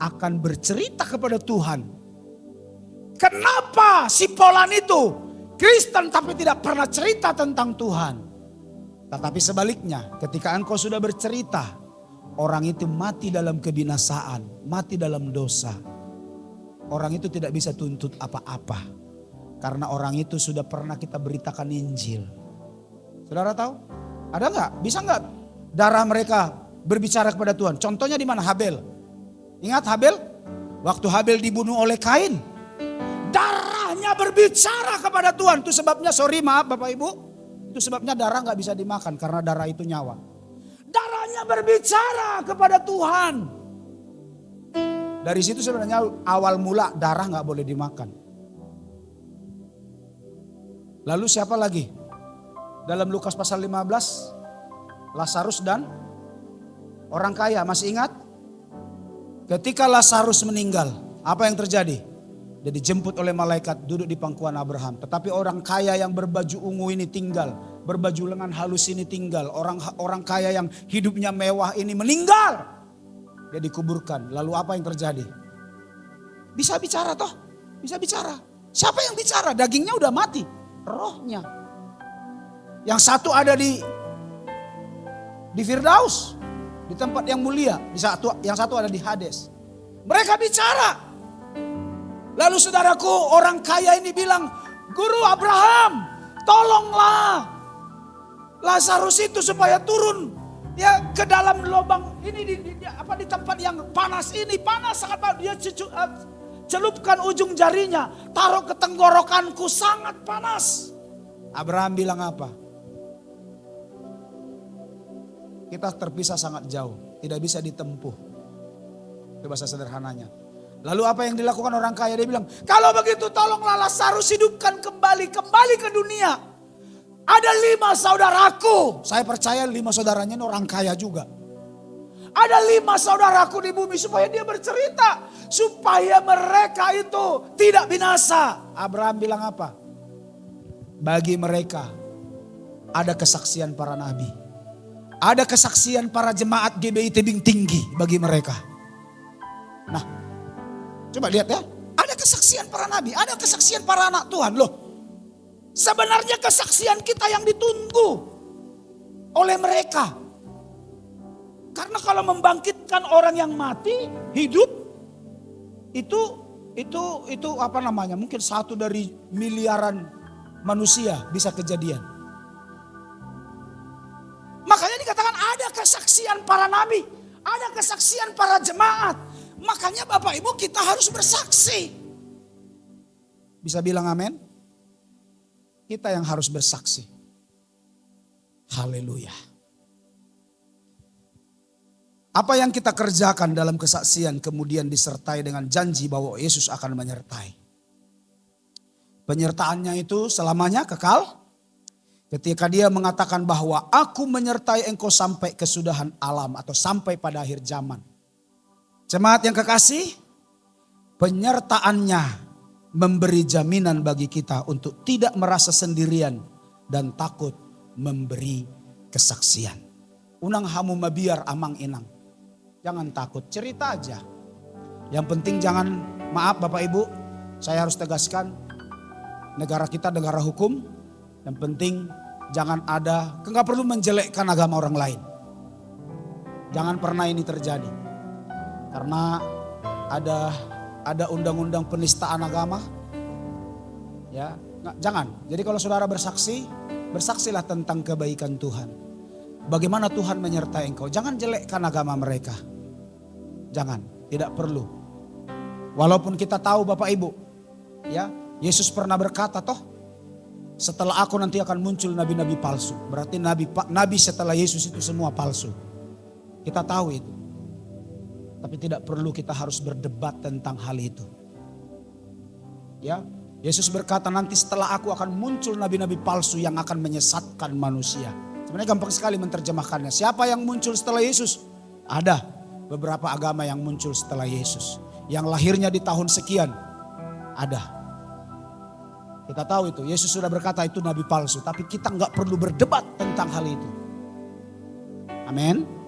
akan bercerita kepada Tuhan. Kenapa si Polan itu Kristen tapi tidak pernah cerita tentang Tuhan? Tetapi sebaliknya ketika engkau sudah bercerita, orang itu mati dalam kebinasaan, mati dalam dosa. Orang itu tidak bisa tuntut apa-apa. Karena orang itu sudah pernah kita beritakan Injil. Saudara tahu? Ada nggak? Bisa nggak darah mereka berbicara kepada Tuhan? Contohnya di mana? Habel. Ingat Habel? Waktu Habel dibunuh oleh Kain. Darahnya berbicara kepada Tuhan. Itu sebabnya, maaf Bapak Ibu. Itu sebabnya darah nggak bisa dimakan karena darah itu nyawa. Darahnya berbicara kepada Tuhan. Dari situ sebenarnya awal mula darah nggak boleh dimakan. Lalu siapa lagi? Dalam Lukas pasal 15, Lazarus dan orang kaya, masih ingat? Ketika Lazarus meninggal, apa yang terjadi? Dia dijemput oleh malaikat duduk di pangkuan Abraham. Tetapi orang kaya yang berbaju ungu ini tinggal, berbaju lengan halus ini tinggal. Orang kaya yang hidupnya mewah ini meninggal. Dia dikuburkan. Lalu apa yang terjadi? Bisa bicara toh? Bisa bicara. Siapa yang bicara? Dagingnya udah mati. Rohnya. Yang satu ada di Firdaus. Di tempat yang mulia. Yang satu ada di Hades. Mereka bicara. Lalu saudaraku, orang kaya ini bilang, Guru Abraham, tolonglah Lazarus itu supaya turun ya ke dalam lubang ini di tempat yang panas ini, panas sangat panas. Dia celupkan ujung jarinya, taruh ke tenggorokanku, sangat panas. Abraham bilang apa? Kita terpisah sangat jauh, tidak bisa ditempuh. Itu bahasa sederhananya. Lalu apa yang dilakukan orang kaya? Dia bilang, kalau begitu tolonglah Lazarus hidupkan kembali ke dunia. Ada 5 saudaraku. Saya percaya 5 saudaranya ini orang kaya juga. Ada 5 saudaraku di bumi supaya dia bercerita. Supaya mereka itu tidak binasa. Abraham bilang apa? Bagi mereka ada kesaksian para nabi. Ada kesaksian para jemaat GBI Tebing Tinggi bagi mereka. Nah, coba lihat ya, ada kesaksian para nabi, ada kesaksian para anak Tuhan. Loh, sebenarnya kesaksian kita yang ditunggu oleh mereka. Karena kalau membangkitkan orang yang mati, hidup, itu apa namanya? Mungkin 1 dari miliaran manusia bisa kejadian. Makanya dikatakan ada kesaksian para nabi, ada kesaksian para jemaat. Makanya Bapak Ibu kita harus bersaksi. Bisa bilang amin? Kita yang harus bersaksi. Haleluya. Apa yang kita kerjakan dalam kesaksian kemudian disertai dengan janji bahwa Yesus akan menyertai. Penyertaannya itu selamanya kekal. Ketika dia mengatakan bahwa aku menyertai engkau sampai kesudahan alam atau sampai pada akhir zaman. Jemaat yang kekasih, penyertaannya memberi jaminan bagi kita untuk tidak merasa sendirian dan takut memberi kesaksian. Unang hamu mabiar amang inang. Jangan takut, cerita aja. Yang penting jangan, maaf Bapak Ibu, saya harus tegaskan, negara kita negara hukum. Yang penting jangan ada, enggak perlu menjelekkan agama orang lain. Jangan pernah ini terjadi. Karena ada undang-undang penistaan agama. Ya, jangan. Jadi kalau saudara bersaksi, bersaksilah tentang kebaikan Tuhan. Bagaimana Tuhan menyertai engkau. Jangan jelekkan agama mereka. Jangan, tidak perlu. Walaupun kita tahu Bapak Ibu, ya, Yesus pernah berkata toh, Setelah aku nanti akan muncul nabi-nabi palsu. Berarti nabi setelah Yesus itu semua palsu. Kita tahu itu. Tapi tidak perlu kita harus berdebat tentang hal itu. Ya, Yesus berkata nanti setelah aku akan muncul nabi-nabi palsu yang akan menyesatkan manusia. Sebenarnya gampang sekali menerjemahkannya. Siapa yang muncul setelah Yesus? Ada beberapa agama yang muncul setelah Yesus. Yang lahirnya di tahun sekian. Ada. Kita tahu itu. Yesus sudah berkata itu nabi palsu. Tapi kita nggak perlu berdebat tentang hal itu. Amin.